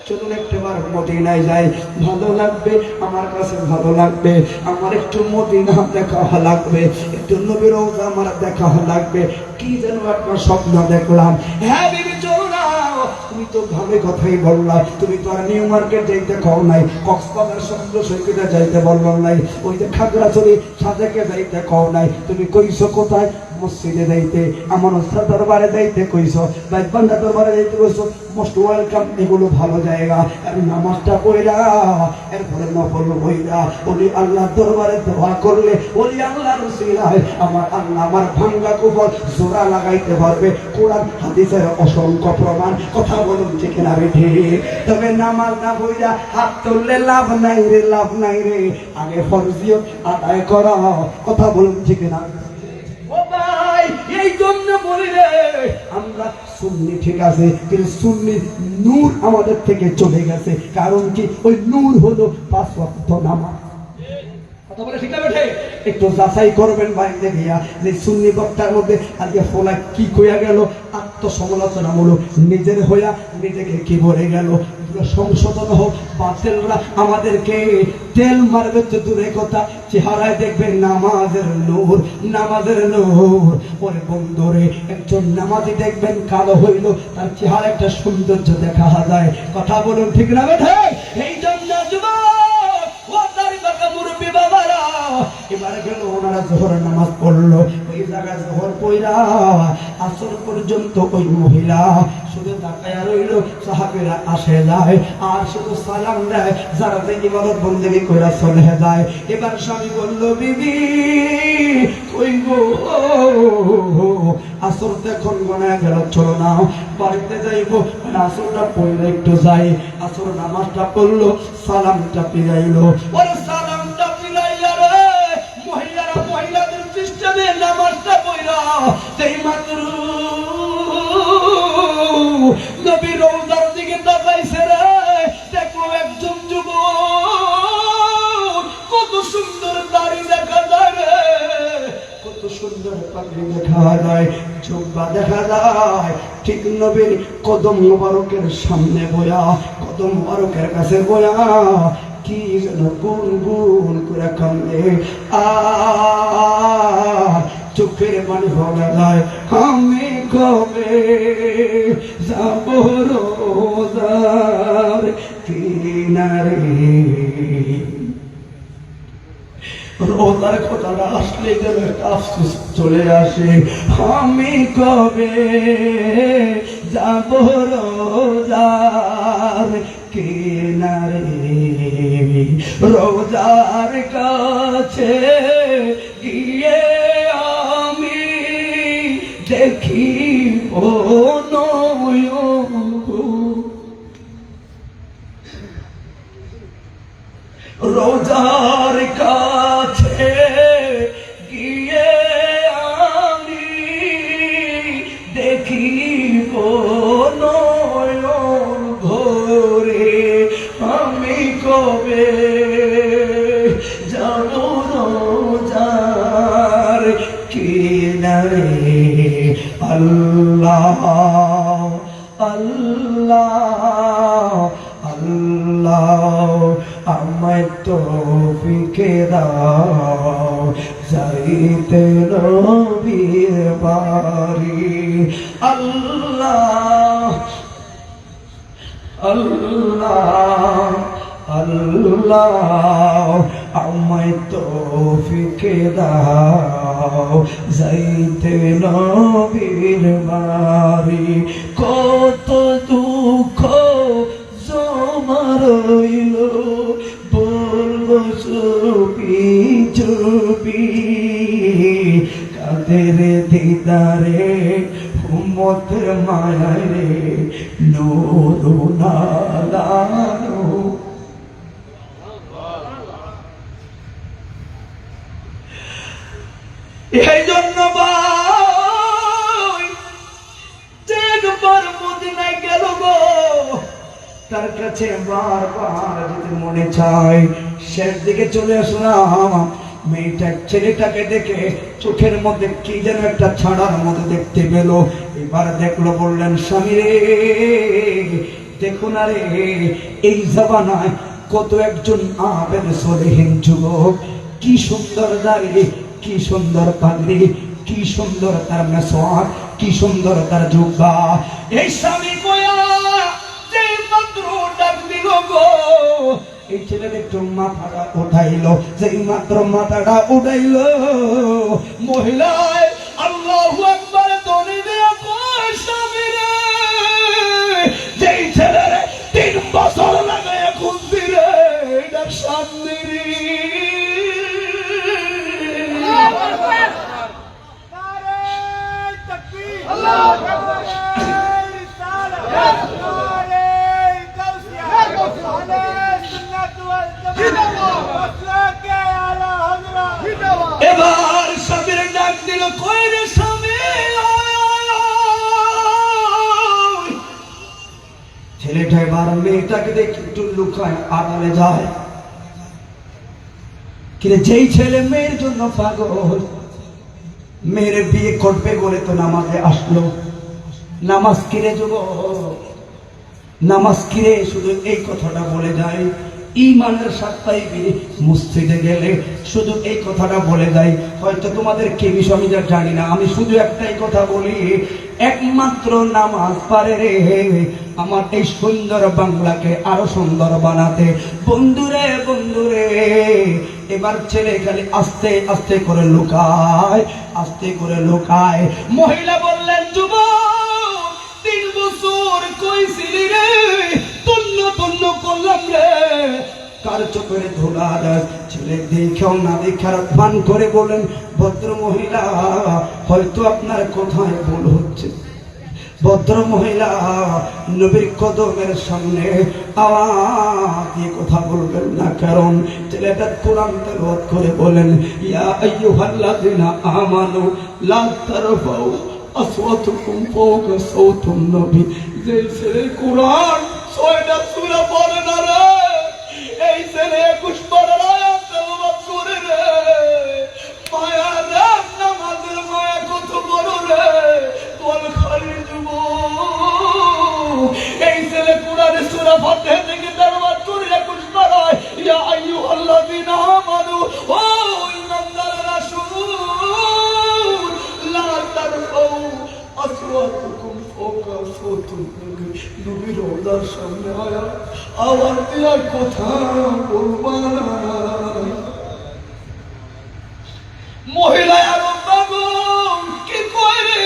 চলুন একবার মদিনায় যাই, ভালো লাগবে, আমার কাছে ভালো লাগবে। আমার একটু মদিনা দেখা লাগবে, একটু নবীর রওজা আমার দেখা লাগবে। কি যেন একটা স্বপ্ন দেখলাম। হ্যাঁ বিবি চলো না, তুমি তো ভালো কথাই বললা। তুমি তো আর নিউ মার্কেট যাইতে খাও নাই, কক্সবাজার সমুদ্র সৈকতে যাইতে বললাম নাই, ওই যে খাগড়াছড়ি সাজেকে যাইতে খাও নাই। তুমি কইছো কোথায়? মসজিদে যাইতে, আমার ওস্তাদ দরবারে যাইতে কইছো, বাইবান্ধা দরবারে যাইতে কইছো। মোস্ট ওয়েলকাম, এগুলো ভালো জায়গা। আর নামাজটা কইরা এরপরে নফল কইরা ওলি আল্লাহর দরবারে দোয়া করলে ওলি আল্লাহর উসিলায় আমার আল্লাহ আমার ভাঙ্গা কুফর জোড়া লাগাইতে পারবে। কোরআন হাদিসের অসংখ্য প্রমাণ। কথা বলুন ঠিক না রে ঠিক? তবে নামাজ না কইরা হাত তুললে লাভ নাই রে, লাভ নাই রে। আগে ফরজিয়ত আদায় করা। কথা বলুন ঠিক না? ও ভাই, এই জন্য বলি রে, আমরা সুন্নি ঠিক আছে, কিন্তু সুন্নি নূর আমাদের থেকে চলে গেছে। কারণ কি? ওই নূর হলো 5 ওয়াক্ত নামাজ। কথা বলে ঠিক না বেঠে? একটু যাচাই করবেন বাড়িতে গিয়া যে সুন্নি বক্তার মধ্যে আজকে ফোলা কি কইয়া গেল, আত্মসমালোচনামূলক নিজের হইয়া নিজেকে কি বলে গেল। সংশোধন হোক। বাতিলরা আমাদেরকে তেল মারবে তো দূরে কথা, চেহারায় দেখবেন নামাজের নূর, নামাজের নূর। ওরে বন্ধুরে, একজন নামাজি দেখবেন কালো হইল, তার চেহারা একটা সৌন্দর্য দেখা যায়। কথা বলুন ঠিক না বেঠে? এই জন্য যুবক ও দাড়িপাকা মুরব্বি বাবারা, এবারে গেল ওনারা জোহরের নামাজ পড়লো, ওই জায়গায় জোহর পড়া আসর পর্যন্ত ওই মহিলা শুধু তাকায়া রইল। সাহাবীরা আসে যায় আর শুধু সালাম দেয়, যারা যে ইবাদত বন্দেগী কইরা চলে যায়। এবার স্বামী বলল, বিবি কই গো, আসর দেখুন গোনা গেল, চলো না বাড়িতে যাইবো। আসরটা পড়লে একটু যাই। আসর নামাজটা পড়লো, সালামটা ফিরাইলো। ওরে সালামটা ফিরাইলা রে, মহিলারা মহিলাদের সিস্টেমে নামাজটা পড়া সেই মাত্র নবী রওজার দিকে তাকাইছে রে। দেখো একজন যুবক, কত সুন্দর দাড়ি দেখা যায় রে, কত সুন্দর পাগড়ি দেখা যায়, জুব্বা দেখা যায়। ঠিক নবীর কদম মোবারকের সামনে বয়া, কদম মোবারকের কাছে বয়া কি যেন গুন গুন করে কান্দে। চোখের পানি ভরা যায়। আমি কবে যাব রোজার কিনারে? রোজার কথাটা আসলে যেন আফসোস চলে আসে। আমি কবে যাব রোজার কিনারে? রোজার কাছে গিয়ে আমি দেখি ও নয়ন, রোজার কাছে গিয়ে আমি দেখি ও নয়ন ভরে। আমি কবে যাব রোজার কিনারে? আল্লাহ আল্লাহ আল্লাহ আমায় তৌফিক দাও যাইতে নবীর বাড়ি। আল্লাহ আল্লাহ আল্লাহ আমায় তৌফিক দাও যাইতে নবীর বাড়ি। কত দুঃখ জমা রইল বলবো চুপি চুপি, কাদের দিদারে উম্মতের মায়ায় রে নুরু না লানো। এই জন্য ভাই যে একবার মদিনায় গেল গো, তার কাছে বারবার যেতে মনে চায়। শেষ দিকে চলে আসলাম, মেয়েটা ছেলেটাকে দেখে চোখের মধ্যে কি যেন একটা ছাড়ার মতো দেখতে পেল। এবার দেখলো, বললেন স্বামী রে দেখো না রে, এই জামানায় কত একজন আবেদ সলেহীন যুবক, কি সুন্দর দাড়ি, কি সুন্দর পাগড়ি, কি সুন্দর তার মেসওয়াক, কি সুন্দর তার জুব্বা। এই স্বামী কয়া যে মাত্র ডাক দিল গো, এই ছেলের একটু মাথাটা উঠাইলো, যেই মাত্র মাথাটা উঠাইলো, মহিলায় আল্লাহু আকবার ধ্বনি দিয়া কয় স্বামী রে, যেই ছেলের 3 বছর লাগে খুঁজছি রে, এটা স্বামী রে। এবার স্বামীর ডাক দিল, কই রে স্বামী, ছেলেটা এবার মেয়েটাকে দেখে একটু লুকায় আড়ালে যায়। কিরে, যেই ছেলে মেয়ের জন্য পাগল, মেয়ের বিয়ে করবে বলে তো নামাজে আসলো। নামাজ কিরে যুবক, নামাজ কিরে, শুধু এই কথাটা বলে যায়। ঈমানের সাথে মসজিদে গেলে শুধু এই কথাটা বলে যায়। হয়তো তোমাদের কে বিষয় আমি জানি না, আমি শুধু একটাই কথা বলি, একমাত্র নামাজ পারে রে আমার এই সুন্দর বাংলাকে আরো সুন্দর বানাতে। বন্ধুরে বন্ধুরে, এবার ছেলে খালি আস্তে আস্তে করে লুকায়, আস্তে করে লুকায়। মহিলা বললেন, যুবক 3 বছর কই ছিলি রে, তন্ন তন্ন করলাম রে, কার চোখের ধোলা। ছেলে দেখেও না দেখার ভান করে বলেন, ভদ্র মহিলা হয়তো আপনার কোথায় ভুল হচ্ছে। ভদ্র মহিলা নবীর কদমের সামনে আওয়াজ দিয়ে কথা বলবেন না, কারণ ছেলেটা কোরআন তেলাওয়াত করে বলেন, ইয়া আইয়ুহাল্লাযিনা আমানু লা তারফাউ আসওয়াতুকুম ফাওকা সাওতুন নবী। যে ছেলে কোরআন 6টা সূরা পড়ে না রে, এই ছেলে 21 পারার আয়াত তেলাওয়াত করে রে, মায়া রে, নামাজের মায়া কত বড় রে, বল খালি যুবক। এই ছেলে কোরআনের সূরা ফাতিহা থেকে তেলাওয়াত করে 21 পারায়, ইয়া আইয়ুহাল্লাযিনা আমানু, ও ঈমানদাররা শুনুন, লা তারফাউ আসওয়াতুকুম ফাওকা সাওতুন নবী। নবীর রওজার সামনে আওয়াজ দিয়া কথা বলবা না। মহিলা আরো পাগল, কি কয় রে,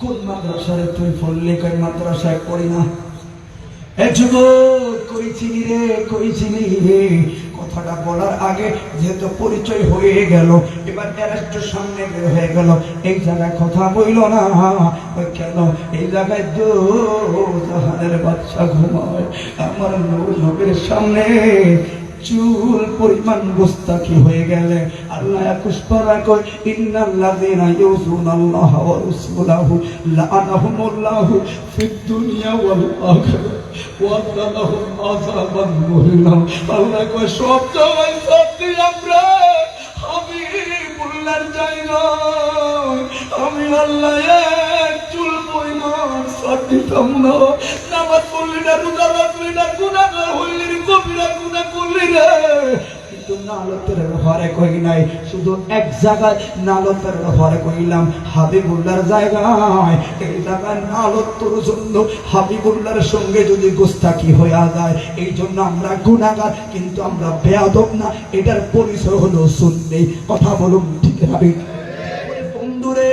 কোন মাদ্রাসায় তুই পড়লি? কই মাদ্রাসায় পড়ি না। এ যুবক কই চিনি রে, কই চিনি রে। কথাটা বলার আগে যেহেতু পরিচয় হয়ে গেল, এবার অ্যারেস্টের সামনে বের হয়ে গেল। এই জায়গায় কথা বইল না কেন? এই জায়গায় জাহানের বাদশা ঘুমায়, আমার নূর নবীর সামনে চুল পরিমাণ গোস্তাকি হয়ে গেলে আল্লাহ 21 পারা কয়, ইন্নাল্লাযীনা ইউযুনাল্লাহা ওয়া রাসূলাহু লাআনাহুমুল্লাহু ফিদ দুনিয়া ওয়াল আখিরাহ ওয়া আযাবাহুম আযাবান মুহিনা। আল্লাহ কয়, সব জায়গায় সত্যি আমরা হাবিবুল্লাহর জায়গা, আমি আল্লাহ এক চুল পরিমাণ সত্যি তোমরা নামাজ পড়লি না, রোজা রাখলি না, গুনাহগার হইলি, কবিরা গুনাহ করলি রে, কিন্তু নালতের ঘরে কই নাই। শুধু এক জায়গায় নালতের ঘরে কইলাম, হাবিবুল্লাহর জায়গায়। এই জায়গায় নালত তোর জন্য হাবিবুল্লাহর সঙ্গে যদি গোস্তাকি হয়ে যায়, এই জন্য আমরা গুনাহগার, কিন্তু আমরা বেয়াদব না। এটার পরিচয় হলো সুন্নি। কথা বলুন ঠিক হবে? বন্ধুরে,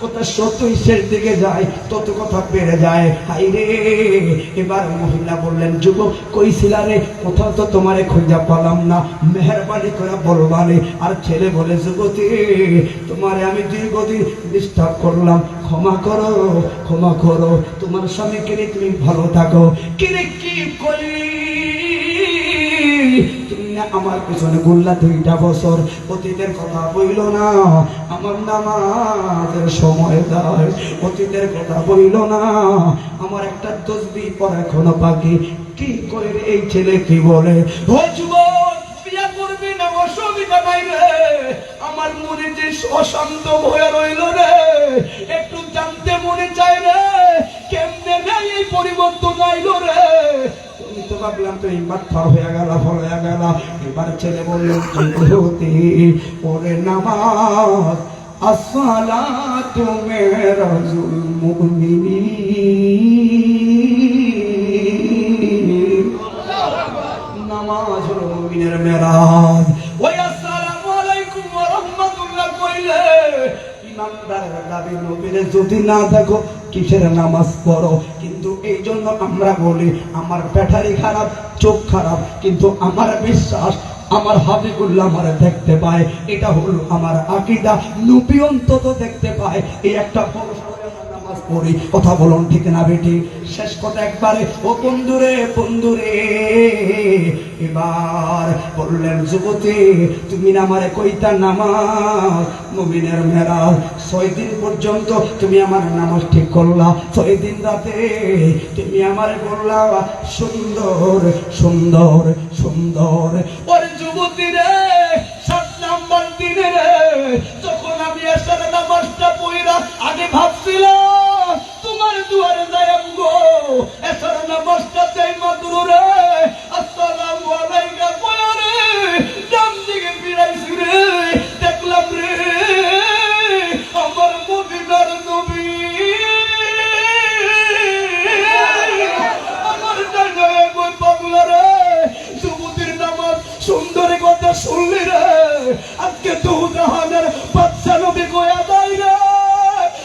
কথা যতই শেষ দিকে যায় তত কথা বেড়ে যায়। হাই রে, এবার মহিলা বললেন, যুবক কইছিলা রে, কোথাও তো তোমারে খুঁজা পেলাম না, মেহরবানি করে বলবানে। আর ছেলে বলে, যুবতী তোমারে আমি দীর্ঘদিন ডিস্টার্ব করলাম, ক্ষমা করো, ক্ষমা করো, তোমার স্বামীকে নিয়ে তুমি ভালো থাকো। কিরে কি করি, তুমি না আমার পেছনে গুল্লা 2টা বছর, অতীতের কথা বইল না, আমার নামাজের সময় দেয়, অতীতের কথা বইল না, আমার একটা তসবিহ পড়া এখনো বাকি। কি করে রে এই ছেলে কি বলে, ও যুবক বিয়া করবি না, অসুবিধা নাই রে, আমার মনে যে অশান্ত হয়ে রইল রে, একটু জানতে মনে চাই রে, কেমনে রে এই পরিবর্তন আইলো রে। তুমি তো ভাবলাম তো এইবার থর হয়ে গেল, ফল হয়ে গেল। এবার ছেলে বললেন ওরে নামাজ আসসালাতু মিরাজুল মুমিনিন, নামাজ হলো মুমিনের মেরাজ। ওই আসসালামু আলাইকুম ওয়া রাহমাতুল্লাহ কইলে ইমানদারের দাবি নবীরে যদি না দেখো কিসের নামাজ পড়ো। কিন্তু এই জন্য আমরা বলি আমার ব্যাটারি খারাপ, চোখ খারাপ, কিন্তু আমার বিশ্বাস আমার হাবিবুল্লাহ আমারে দেখতে পায়, এটা হলো আমার আকীদা। নবী অন্তত দেখতে পায়, এই একটা ভরসা করে আমরা নামাজ পড়ি। কথা বলুন ঠিক না বেটি? শেষ কথা একবারে, ও বন্ধুরে বন্ধুরে, এবার বললেন যুবতী তুমি না আমারে কইতা নামাজ মুমিনের মেরাজ, 6 দিন পর্যন্ত তুমি আমার নামাজ ঠিক করলা, 6 দিন রাতে তুমি আমারে বললা সুন্দর সুন্দর সুন্দর। ওরে যুবতী রে, 7 নাম্বার দিনে রে, যখন আমি এসার নামাজটা পড়া আগে ভাবছিলাম তোমার দুয়ারে যাইম গো, এসার নামাজটা দেই মাত্র রে আসসালামু আলাইকা কইয়া রে ডান দিকে ফিরাইছি রে, দেখলাম রে আমার মদিনার নবী, আমার জায়গায় কই পাগলা রে, যুবতীর নামাজ সুন্দরী কথা শুনলি রে, আজকে তো জাহানের বাদশা নবী কইয়া দেয় রে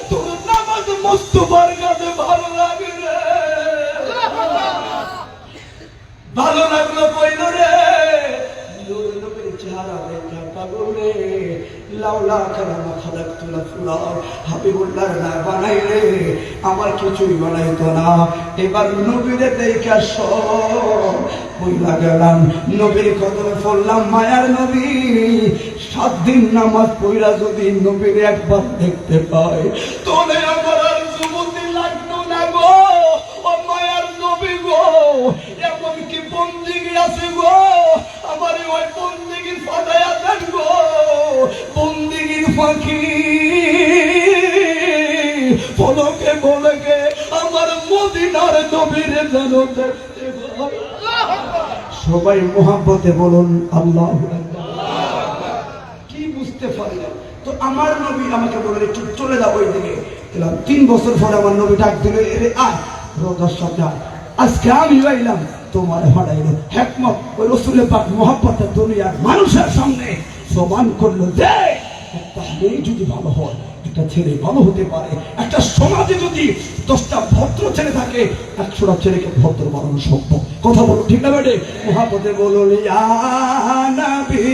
তোর নামাজ মুস্তফার কাছে ভালো লাগে রে। ভালো লাগলো কইল রে, নবীর চেহারা দেখা পাগল রে, লাউলা কালামা খালাকতুল আফলাক, হাবিবুল্লাহর না বানাইলে আমার কিছুই বানাইতো না। এবার নবীরে দেখা সব বইলা গেলাম, নবীর কদমে পড়লাম, মায়ার নবী। 7 দিন নামাজ পড়া যদি নবীর একবার দেখতে পায়, তোলে আমার আর যুবতী লাগতো না গো, ও মায়ার নবী গো। এমনকি বন্দিগি আছে গো, আমার ওই বন্দিগির ফাটায়া দেন গো, বন্দিগির পাখি পলকে পলকে আমার মদিনার নবীর যেন দেখতে পায়। সবাই মোহাব্বতে বলুন আল্লাহু আকবার। কি বুঝতে পারলাম তো, আমার নবী আমাকে বলে একটু চলে যাও ওই দিকে। 3 বছর পরে আমার নবী ডাক দিল, এরে আয় রোজার সাথে আয়। আজকে আমি আইলাম তোমার হারাইলো হেকমত, ওই রসুলের পাক মোহাব্বতের দুনিয়ার মানুষের সামনে প্রমাণ করলো যে একটা মেয়ে যদি ভালো হয়, একটা ছেলে ভালো হতে পারে। একটা সমাজে যদি 10টা ভদ্র ছেলে থাকে, 100টা ছেলেকে ভদ্র বানানো সম্ভব। কথা বলো ঠিক না বেটে? মোহাব্বতে বলো ইয়া নবী